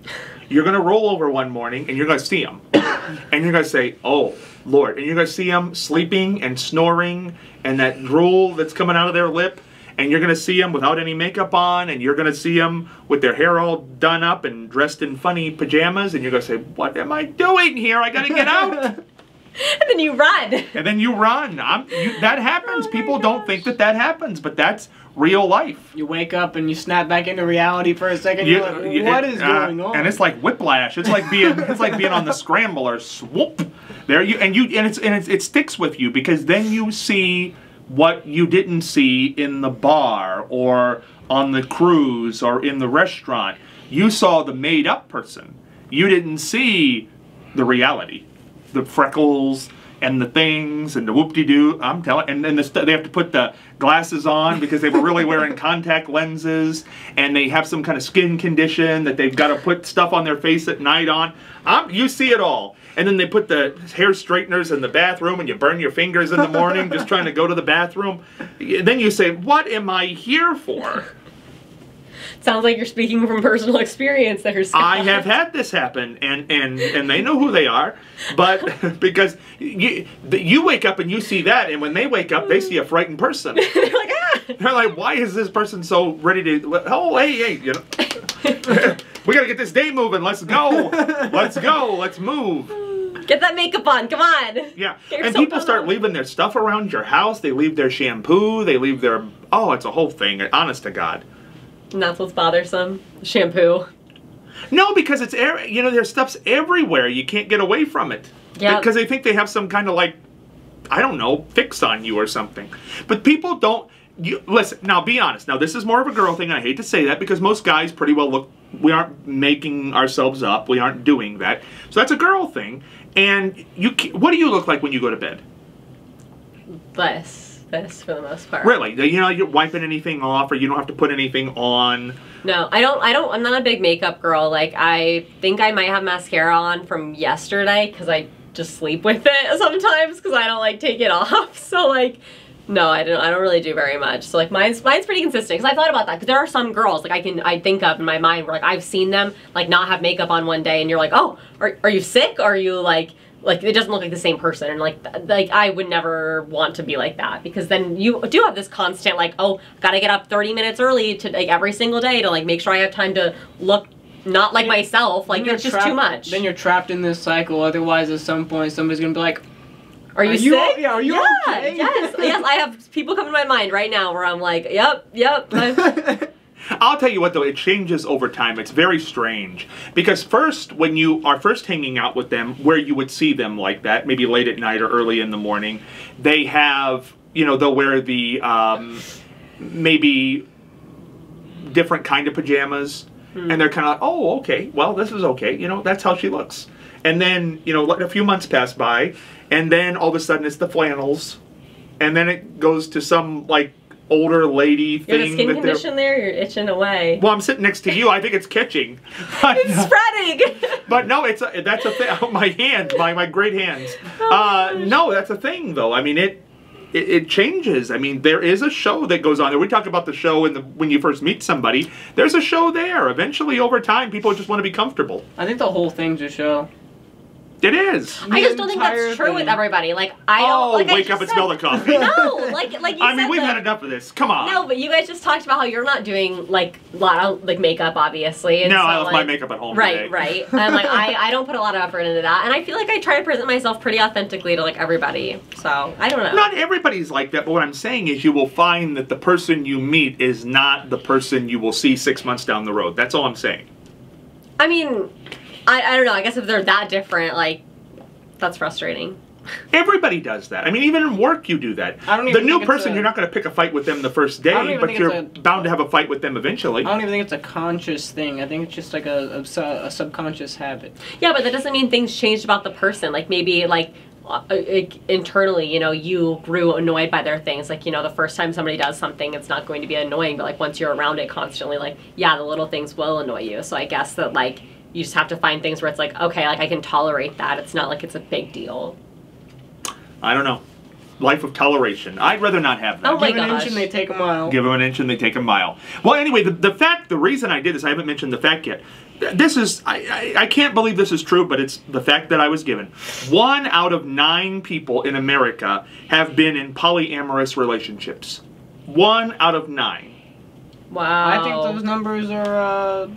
You're going to roll over one morning, and you're going to see them. And you're going to say, oh, Lord. And you're going to see them sleeping and snoring, and that drool that's coming out of their lip. And you're going to see them without any makeup on, and you're going to see them with their hair all done up and dressed in funny pajamas. And you're going to say, what am I doing here? I got to get out.
and then you run.
And then you run. That happens. People don't think that happens, but that's real life.
You wake up and you snap back into reality for a second. You're like, what is going on?
And it's like whiplash. It's like being on the scramble or swoop. There it sticks with you because then you see what you didn't see in the bar or on the cruise or in the restaurant. You saw the made up person. You didn't see the reality. The freckles and the things and the whoop-de-doo. I'm telling, and then they have to put the glasses on because they were really wearing contact lenses, and they have some kind of skin condition that they've got to put stuff on their face at night on. You see it all. And then they put the hair straighteners in the bathroom, and you burn your fingers in the morning just trying to go to the bathroom. Then you say, what am I here for?
Sounds like you're speaking from personal experience there, Scott.
I have had this happen, and they know who they are, but because you wake up and you see that, and when they wake up, they see a frightened person.
They're like, ah!
They're like, why is this person so ready to, oh, hey, you know, we got to get this day moving, let's go, let's move.
Get that makeup on, come on.
Yeah, and people start leaving their stuff around your house, they leave their shampoo, they leave their, it's a whole thing, honest to God.
And that's what's bothersome. Shampoo.
No, because it's their stuff's everywhere. You can't get away from it.
Yeah.
Because they think they have some kind of like, I don't know, fix on you or something. But people don't. Listen. Now, be honest. Now, this is more of a girl thing. I hate to say that because most guys pretty well look. We aren't making ourselves up. We aren't doing that. So that's a girl thing. And what do you look like when you go to bed?
This for the most part.
Really? You're wiping anything off, or you don't have to put anything on?
No, I don't, I'm not a big makeup girl. Like, I think I might have mascara on from yesterday, because I just sleep with it sometimes, because I don't, like, take it off. So, like, no, I don't really do very much. So, like, mine's pretty consistent, because I thought about that, because there are some girls, like, I think of in my mind, where, like, I've seen them, like, not have makeup on one day, and you're like, oh, are you sick, or are you, like, it doesn't look like the same person, and like I would never want to be like that, because then you do have this constant like, oh, gotta get up 30 minutes early to like every single day to like make sure I have time to look not like myself. Like, it's just too much.
Then you're trapped in this cycle. Otherwise, at some point, somebody's gonna be like,
Are you sick?
Yeah, are you okay?
Yes, I have people come to my mind right now where I'm like, yep.
I'll tell you what, though, it changes over time. It's very strange. Because first, when you are first hanging out with them, where you would see them like that, maybe late at night or early in the morning, they have, they'll wear the, maybe different kind of pajamas. And they're kind of like, oh, okay, well, this is okay. That's how she looks. And then, a few months pass by, and then all of a sudden it's the flannels. And then it goes to some, like, older lady thing.
You have a skin condition there? You're itching away.
Well, I'm sitting next to you. I think it's kitching.
It's spreading!
But no, that's a thing. Oh, my hands, my great hands. No, that's a thing, though. I mean, it changes. I mean, there is a show that goes on there. We talk about the show when you first meet somebody. There's a show there. Eventually, over time, people just want to be comfortable.
I think the whole thing's a show.
It is.
I just don't think that's true with everybody. Like, I don't.
Oh,
like,
wake up and smell the coffee.
No, like you
I mean,
said,
we've had enough of this. Come on.
No, but you guys just talked about how you're not doing like a lot of like makeup, obviously. And
No,
so,
I left
like,
my makeup at home
Right,
today.
right. And like I don't put a lot of effort into that, and I feel like I try to present myself pretty authentically to like everybody. So I don't know.
Not everybody's like that, but what I'm saying is you will find that the person you meet is not the person you will see 6 months down the road. That's all I'm saying.
I mean, I don't know. I guess if they're that different, like, that's frustrating.
Everybody does that. I mean, even in work, you do that.
I don't even
the new
think
person,
it's
you're not going to pick a fight with them the first
I don't
day,
even
but
think
you're
it's
bound to have a fight with them eventually.
I don't even think it's a conscious thing. I think it's just like a subconscious habit.
Yeah, but that doesn't mean things changed about the person. Like maybe like internally, you know, you grew annoyed by their things. Like, you know, the first time somebody does something, it's not going to be annoying, but like once you're around it constantly, like, yeah, the little things will annoy you. So I guess that like you just have to find things where it's like, okay, like I can tolerate that. It's not like it's a big deal.
I don't know. Life of toleration. I'd rather not have that.
Oh my
Give an
gosh.
inch and they take a mile.
Give them an inch and they take a mile. Well, anyway, the reason I did this, I haven't mentioned the fact yet. This is, I can't believe this is true, but it's the fact that I was given. 1 out of 9 people in America have been in polyamorous relationships. 1 out of 9.
Wow.
I think those numbers are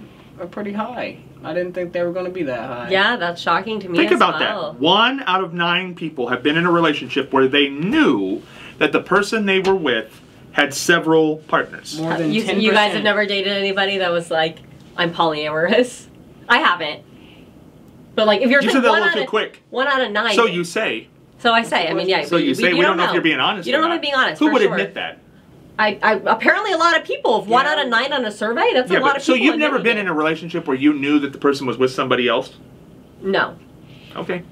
pretty high. I didn't think they were going to be that high.
Yeah, that's shocking to me.
Think
as
about
well.
that. 1 out of 9 people have been in a relationship where they knew that the person they were with had several partners.
More than 10%.
You guys have never dated anybody that was like, I'm polyamorous? I haven't. But like, if you're
You said that a little too quick.
1 out of 9.
So you say.
So I say. I mean, yeah.
So you say. We don't know if you're being honest.
You don't
or
know if
not.
I'm being honest.
Who
for
would
sure.
admit that?
I apparently a lot of people. If 1 out of 9 on a survey, that's a lot of
So
people.
you've never been in a relationship where you knew that the person was with somebody else?
No.
Okay.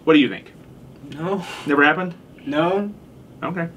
What do you think?
No.
Never happened?
No.
Okay.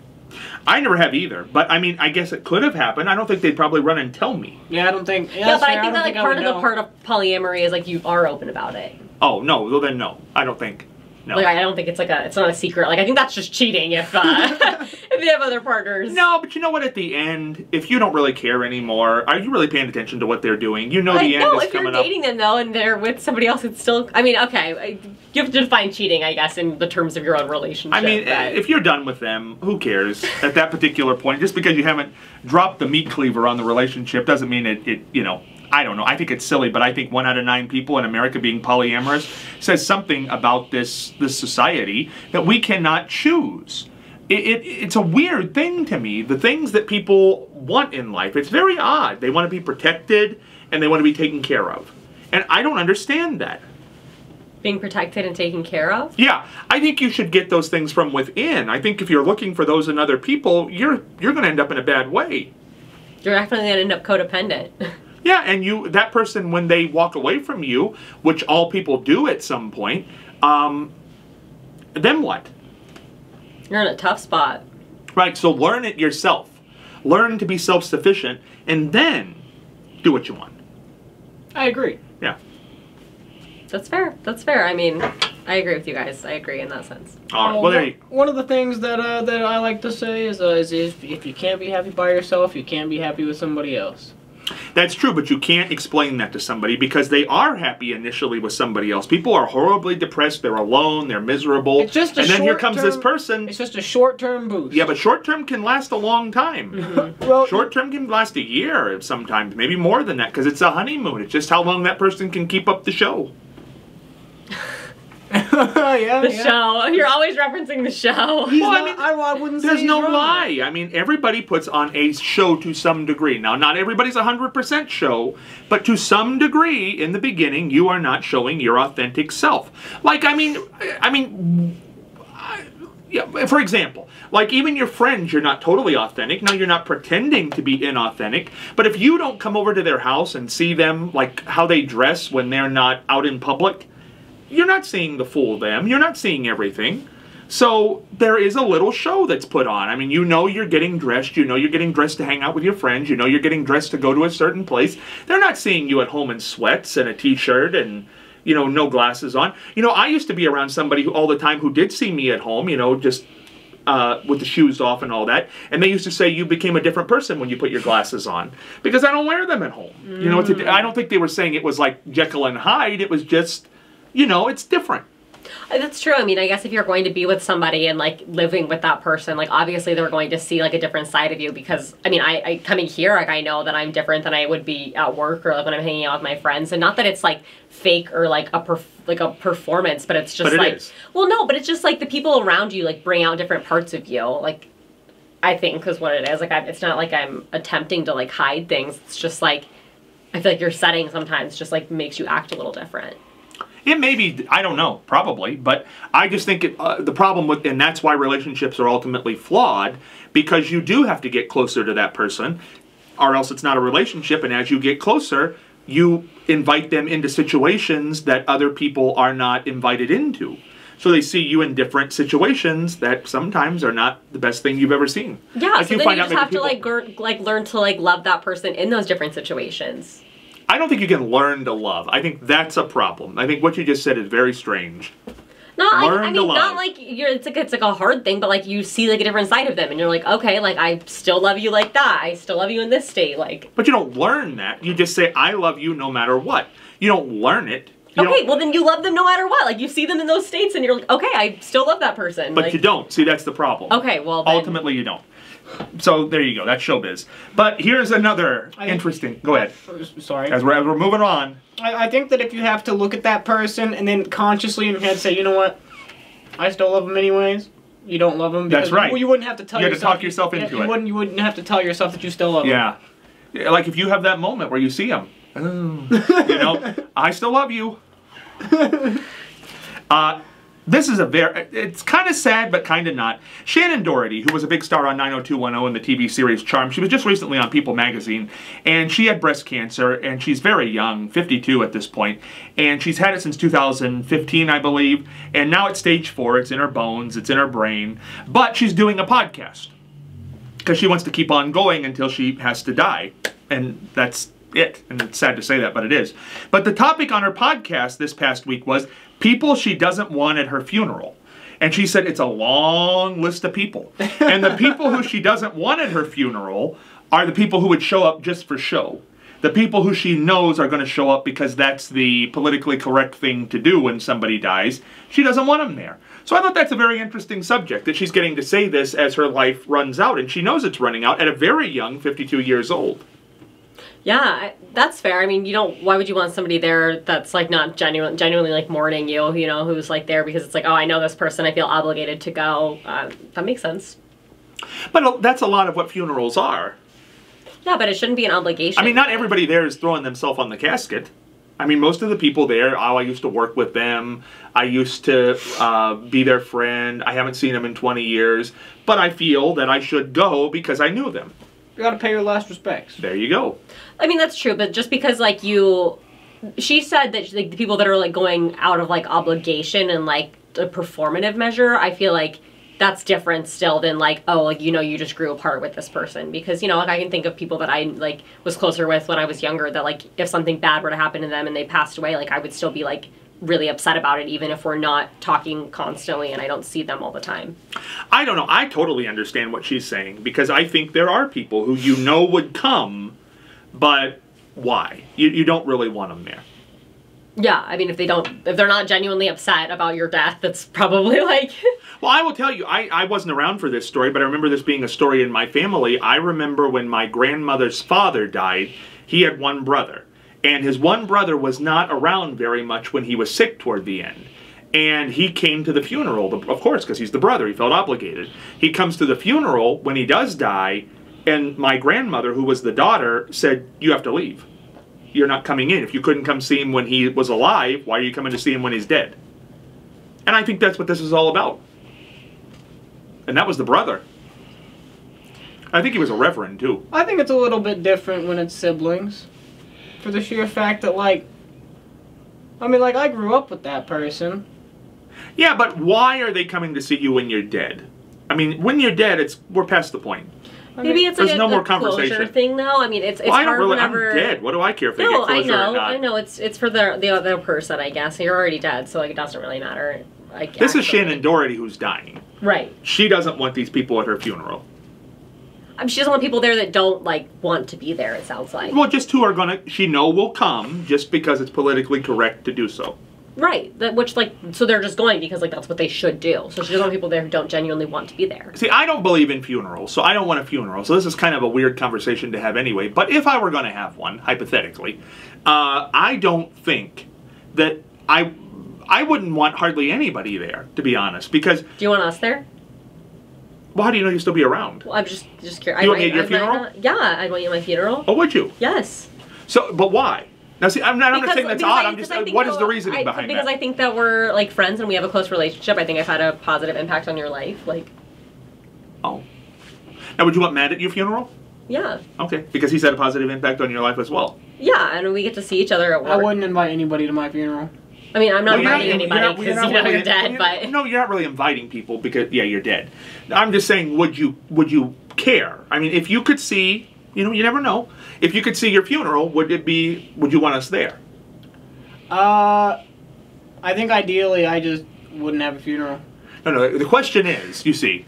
I never have either, but I mean, I guess it could have happened. I don't think they'd probably run and tell me.
Yeah, I don't think.
Yeah, but
fair.
I think that like part of the part of polyamory is like you are open about it.
Oh no, well then no, I don't think. No.
Like I don't think it's like it's not a secret. Like I think that's just cheating if if they have other partners.
No, but you know what? At the end, if you don't really care anymore, are you really paying attention to what they're doing? You know the end
no,
is
if you're
coming up.
dating them though and they're with somebody else, it's still. I mean, okay, you have to define cheating, I guess, in the terms of your own relationship.
I mean,
but
if you're done with them, who cares at that particular point? Just because you haven't dropped the meat cleaver on the relationship doesn't mean it you know. I don't know. I think it's silly, but I think 1 out of 9 people in America being polyamorous says something about this society that we cannot choose. It's a weird thing to me. The things that people want in life, it's very odd. They want to be protected and they want to be taken care of. And I don't understand that.
being protected and taken care of.
Yeah, I think you should get those things from within. I think if you're looking for those in other people, you're going to end up in a bad way. You're
definitely going to end up codependent.
Yeah, and that person, when they walk away from you, which all people do at some point, then what?
You're in a tough spot.
Right, so learn it yourself. Learn to be self-sufficient, and then do what you want.
I agree.
Yeah.
That's fair. That's fair. I mean, I agree with you guys. I agree in that sense.
All right, well, there you go.
One of the things that I like to say is if you can't be happy by yourself, you can't be happy with somebody else.
That's true, but you can't explain that to somebody because they are happy initially with somebody else. People are horribly depressed, they're alone, they're miserable.
It's just a
and then here comes this person.
It's just a short-term boost.
Yeah, but short-term can last a long time.
Mm-hmm. Well,
short-term can last a year sometimes, maybe more than that, because it's a honeymoon. It's just how long that person can keep up the show.
The
show. You're always referencing the show.
I wouldn't say
there's no
wrong.
lie. I mean, everybody puts on a show to some degree. Now, not everybody's 100% show, but to some degree, in the beginning, you are not showing your authentic self. Like, yeah, for example, like even your friends, you're not totally authentic. Now, you're not pretending to be inauthentic, but if you don't come over to their house and see them, like how they dress when they're not out in public, you're not seeing the full them. You're not seeing everything. So there is a little show that's put on. I mean, you know you're getting dressed. You know you're getting dressed to hang out with your friends. You know you're getting dressed to go to a certain place. They're not seeing you at home in sweats and a t-shirt and, you know, no glasses on. You know, I used to be around somebody all the time who did see me at home, you know, just with the shoes off and all that. And they used to say you became a different person when you put your glasses on. Because I don't wear them at home. You know, I don't think they were saying it was like Jekyll and Hyde. It was just, you know, it's different.
That's true. I mean, I guess if you're going to be with somebody and like living with that person, like obviously they're going to see like a different side of you because I mean, I coming here, like I know that I'm different than I would be at work or like when I'm hanging out with my friends, and not that it's like fake or like a performance, but it's just well, no, but it's just like the people around you like bring out different parts of you, like I think is what it is. Like it's not like I'm attempting to like hide things. It's just like I feel like your setting sometimes just like makes you act a little different.
It may be, I don't know, probably, but I just think the problem with, and that's why relationships are ultimately flawed, because you do have to get closer to that person, or else it's not a relationship, and as you get closer, you invite them into situations that other people are not invited into. So they see you in different situations that sometimes are not the best thing you've ever seen.
Yeah, like so then you just have to like learn to like love that person in those different situations.
I don't think you can learn to love. I think that's a problem. I think what you just said is very strange.
No, I mean, not like it's like a hard thing, but like you see like a different side of them, and you're like, okay, like I still love you like that. I still love you in this state, like.
But you don't learn that. You just say, I love you no matter what. You don't learn it.
Okay, well then you love them no matter what. Like you see them in those states, and you're like, okay, I still love that person.
But
like,
you don't. See, that's the problem.
Okay, well then,
ultimately you don't. So there you go. That's showbiz. But here's another interesting. Go ahead.
Sorry.
As we're moving on.
I think that if you have to look at that person and then consciously in your head say, you know what, I still love him anyways. You don't love him.
That's right.
You wouldn't have to tell yourself.
You have to talk yourself into it.
You wouldn't have to tell yourself that you still love him.
Yeah. Like if you have that moment where you see him, you know, I still love you. This is it's kind of sad, but kind of not. Shannon Doherty, who was a big star on 90210 in the TV series Charmed, she was just recently on People magazine, and she had breast cancer, and she's very young, 52 at this point, and she's had it since 2015, I believe, and now it's stage 4, it's in her bones, it's in her brain, but she's doing a podcast, because she wants to keep on going until she has to die, and that's it, and it's sad to say that, but it is. But the topic on her podcast this past week was people she doesn't want at her funeral. And she said it's a long list of people. And the people who she doesn't want at her funeral are the people who would show up just for show. The people who she knows are going to show up because that's the politically correct thing to do when somebody dies. She doesn't want them there. So I thought that's a very interesting subject, that she's getting to say this as her life runs out. And she knows it's running out at a very young 52 years old.
Yeah, that's fair. I mean, why would you want somebody there that's like not genuinely like mourning you, you know, who's like there because it's like, oh, I know this person, I feel obligated to go. That makes sense. But
that's a lot of what funerals are.
Yeah, but it shouldn't be an obligation.
I mean, not everybody there is throwing themselves on the casket. I mean, most of the people there, I used to work with them. I used to be their friend. I haven't seen them in 20 years. But I feel that I should go because I knew them.
You gotta pay your last respects.
There you go.
I mean, that's true, but just because, like, she said that, like, the people that are, like, going out of, like, obligation and, like, a performative measure, I feel like that's different still than, like, oh, like, you know, you just grew apart with this person. Because, you know, like, I can think of people that I, like, was closer with when I was younger that, like, if something bad were to happen to them and they passed away, like, I would still be, like, really upset about it, even if we're not talking constantly and I don't see them all the time.
I don't know. I totally understand what she's saying, because I think there are people who you know would come, but why? You don't really want them there.
Yeah, I mean, if they're not genuinely upset about your death, that's probably like...
Well, I will tell you, I wasn't around for this story, but I remember this being a story in my family. I remember when my grandmother's father died, he had one brother. And his one brother was not around very much when he was sick toward the end. And he came to the funeral, of course, because he's the brother. He felt obligated. He comes to the funeral when he does die, and my grandmother, who was the daughter, said, you have to leave. You're not coming in. If you couldn't come see him when he was alive, why are you coming to see him when he's dead? And I think that's what this is all about. And that was the brother. I think he was a reverend, too.
I think it's a little bit different when it's siblings. For the sheer fact that, like, I mean, like, I grew up with that person.
Yeah, but why are they coming to see you when you're dead? I mean, when you're dead, we're past the point.
Maybe it's like a closure thing, though. I mean, it's hard whenever...
I'm dead. What do I care if they get closure or not?
I know. It's for the other person, I guess. You're already dead, so like it doesn't really matter. Like,
This is
actually.
Shannon Doherty who's dying.
Right.
She doesn't want these people at her funeral.
She doesn't want people there that don't, like, want to be there, it sounds like.
Well, just who are gonna, she know will come just because it's politically correct to do so.
Right. Which, like, so they're just going because, like, that's what they should do. So she doesn't want people there who don't genuinely want to be there.
See, I don't believe in funerals, so I don't want a funeral. So this is kind of a weird conversation to have anyway. But if I were going to have one, hypothetically, I don't think that I wouldn't want hardly anybody there, to be honest, because...
Do you want us there?
Well, how do you know you'll still be around?
Well, I'm just curious.
You want me at your funeral?
Yeah, I'd want you at my funeral.
Oh, would you?
Yes.
So, but why? Now, see, I'm not saying that's odd. I'm just, what is the reasoning behind that?
Because I think that we're, like, friends and we have a close relationship. I think I've had a positive impact on your life. Like...
Oh. Now, would you want Matt at your funeral?
Yeah.
Okay, because he's had a positive impact on your life as well.
Yeah, and we get to see each other at work.
I wouldn't invite anybody to my funeral.
I mean, I'm not
Well,
inviting anybody because you're dead, but...
No, you're not really inviting people because, yeah, you're dead. I'm just saying, would you care? I mean, if you could see, you know, you never know. If you could see your funeral, would you want us there?
I think ideally I just wouldn't have a funeral.
No, the question is, you see,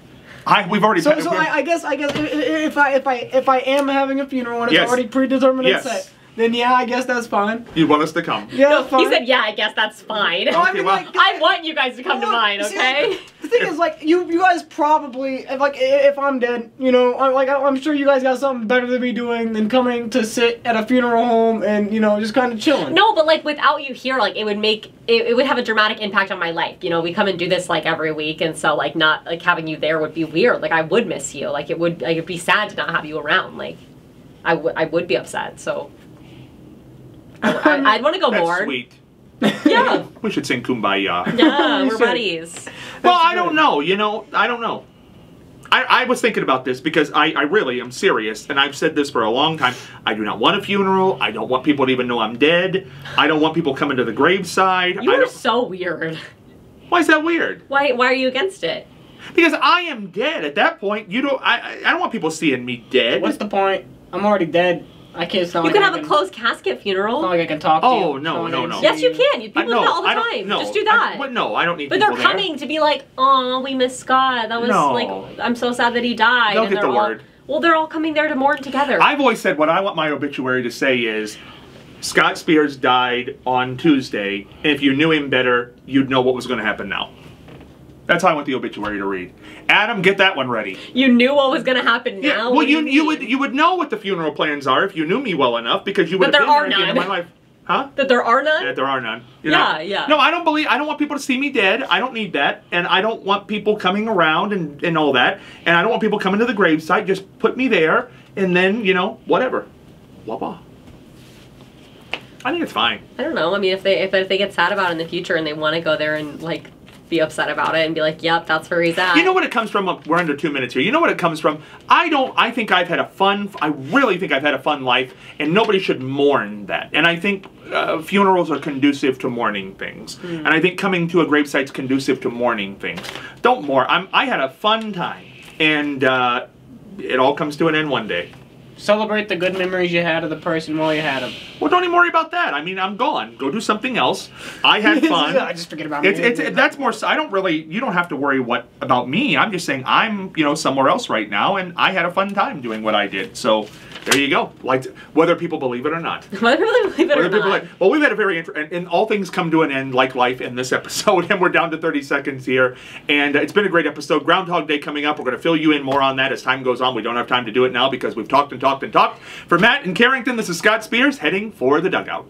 we've already...
So I guess if I am having a funeral and it's
Yes.
already predetermined and
Yes.
set, then yeah, I guess that's fine.
You want us to come?
Yeah,
No,
that's fine.
he said, yeah, I guess that's fine.
No, I
Okay,
mean,
well-
like,
I want you guys to come to mine,
See,
okay?
the thing is, like, you guys probably, if I'm dead, you know, I'm sure you guys got something better to be doing than coming to sit at a funeral home and, you know, just kind of chilling.
No, but, like, without you here, like, it would have a dramatic impact on my life. You know, we come and do this, like, every week, and so, like, not, like, having you there would be weird. Like, I would miss you. Like, it'd be sad to not have you around. Like, I would be upset, so... I'd want to go
That's
more.
sweet.
Yeah.
We should sing Kumbaya.
Yeah,
You
we're
should.
buddies.
Well, I don't know. You know, I don't know. I was thinking about this because I really am serious, and I've said this for a long time. I do not want a funeral. I don't want people to even know I'm dead. I don't want people coming to the graveside.
You are so weird.
Why is that weird?
Why are you against it?
Because I am dead. At that point, I don't want people seeing me dead.
What's the point? I'm already dead. I can't. It's not
You
like
can
I
have a closed casket funeral.
It's not like I can talk to you.
Oh, no,
It's not
no,
like I
no.
can
Yes,
see
you can. People do that all the
I don't-
time.
no,
Just do that.
But no, I don't need
But
people
they're
there.
coming to be like, oh, we miss Scott. That was
No.
like, I'm so sad that he died.
They'll
and
get
they're
the
all,
word.
Well, they're all coming there to mourn together.
I've always said what I want my obituary to say is, Scott Spears died on Tuesday, and if you knew him better, you'd know what was going to happen now. That's how I want the obituary to read. Adam, get that one ready.
You knew what was going to happen now?
Yeah, well,
What do
you
mean?
would know what the funeral plans are if you knew me well enough, because you would
But
have
there
been
are
there at the end of
none.
my life. Huh?
That there are none?
Yeah, there are none.
Yeah.
No, I don't want people to see me dead. I don't need that. And I don't want people coming around and all that. And I don't want people coming to the gravesite. Just put me there and then, you know, whatever. Blah, blah. I think it's fine.
I don't know. I mean, if they get sad about it in the future and they want to go there and, like, be upset about it and be like, yep, that's where he's at.
You know what it comes from? We're under 2 minutes here. You know what it comes from? I really think I've had a fun life, and nobody should mourn that. And I think funerals are conducive to mourning things. And I think coming to a gravesite's conducive to mourning things. Don't mourn. I had a fun time, and it all comes to an end one day.
Celebrate the good memories you had of the person while you had them.
Well, don't even worry about that. I mean, I'm gone. Go do something else. I had fun.
I just forget about me.
That's more. I don't really. You don't have to worry about me. I'm just saying I'm somewhere else right now, and I had a fun time doing what I did. So there you go. Like whether people believe it or not.
Whether they believe it or not.
Well, we've had a very and all things come to an end like life in this episode, and we're down to 30 seconds here, and it's been a great episode. Groundhog Day coming up. We're going to fill you in more on that as time goes on. We don't have time to do it now because we've talked and talked and talked. For Matt and Kerrington, this is Scott Spears heading for the dugout.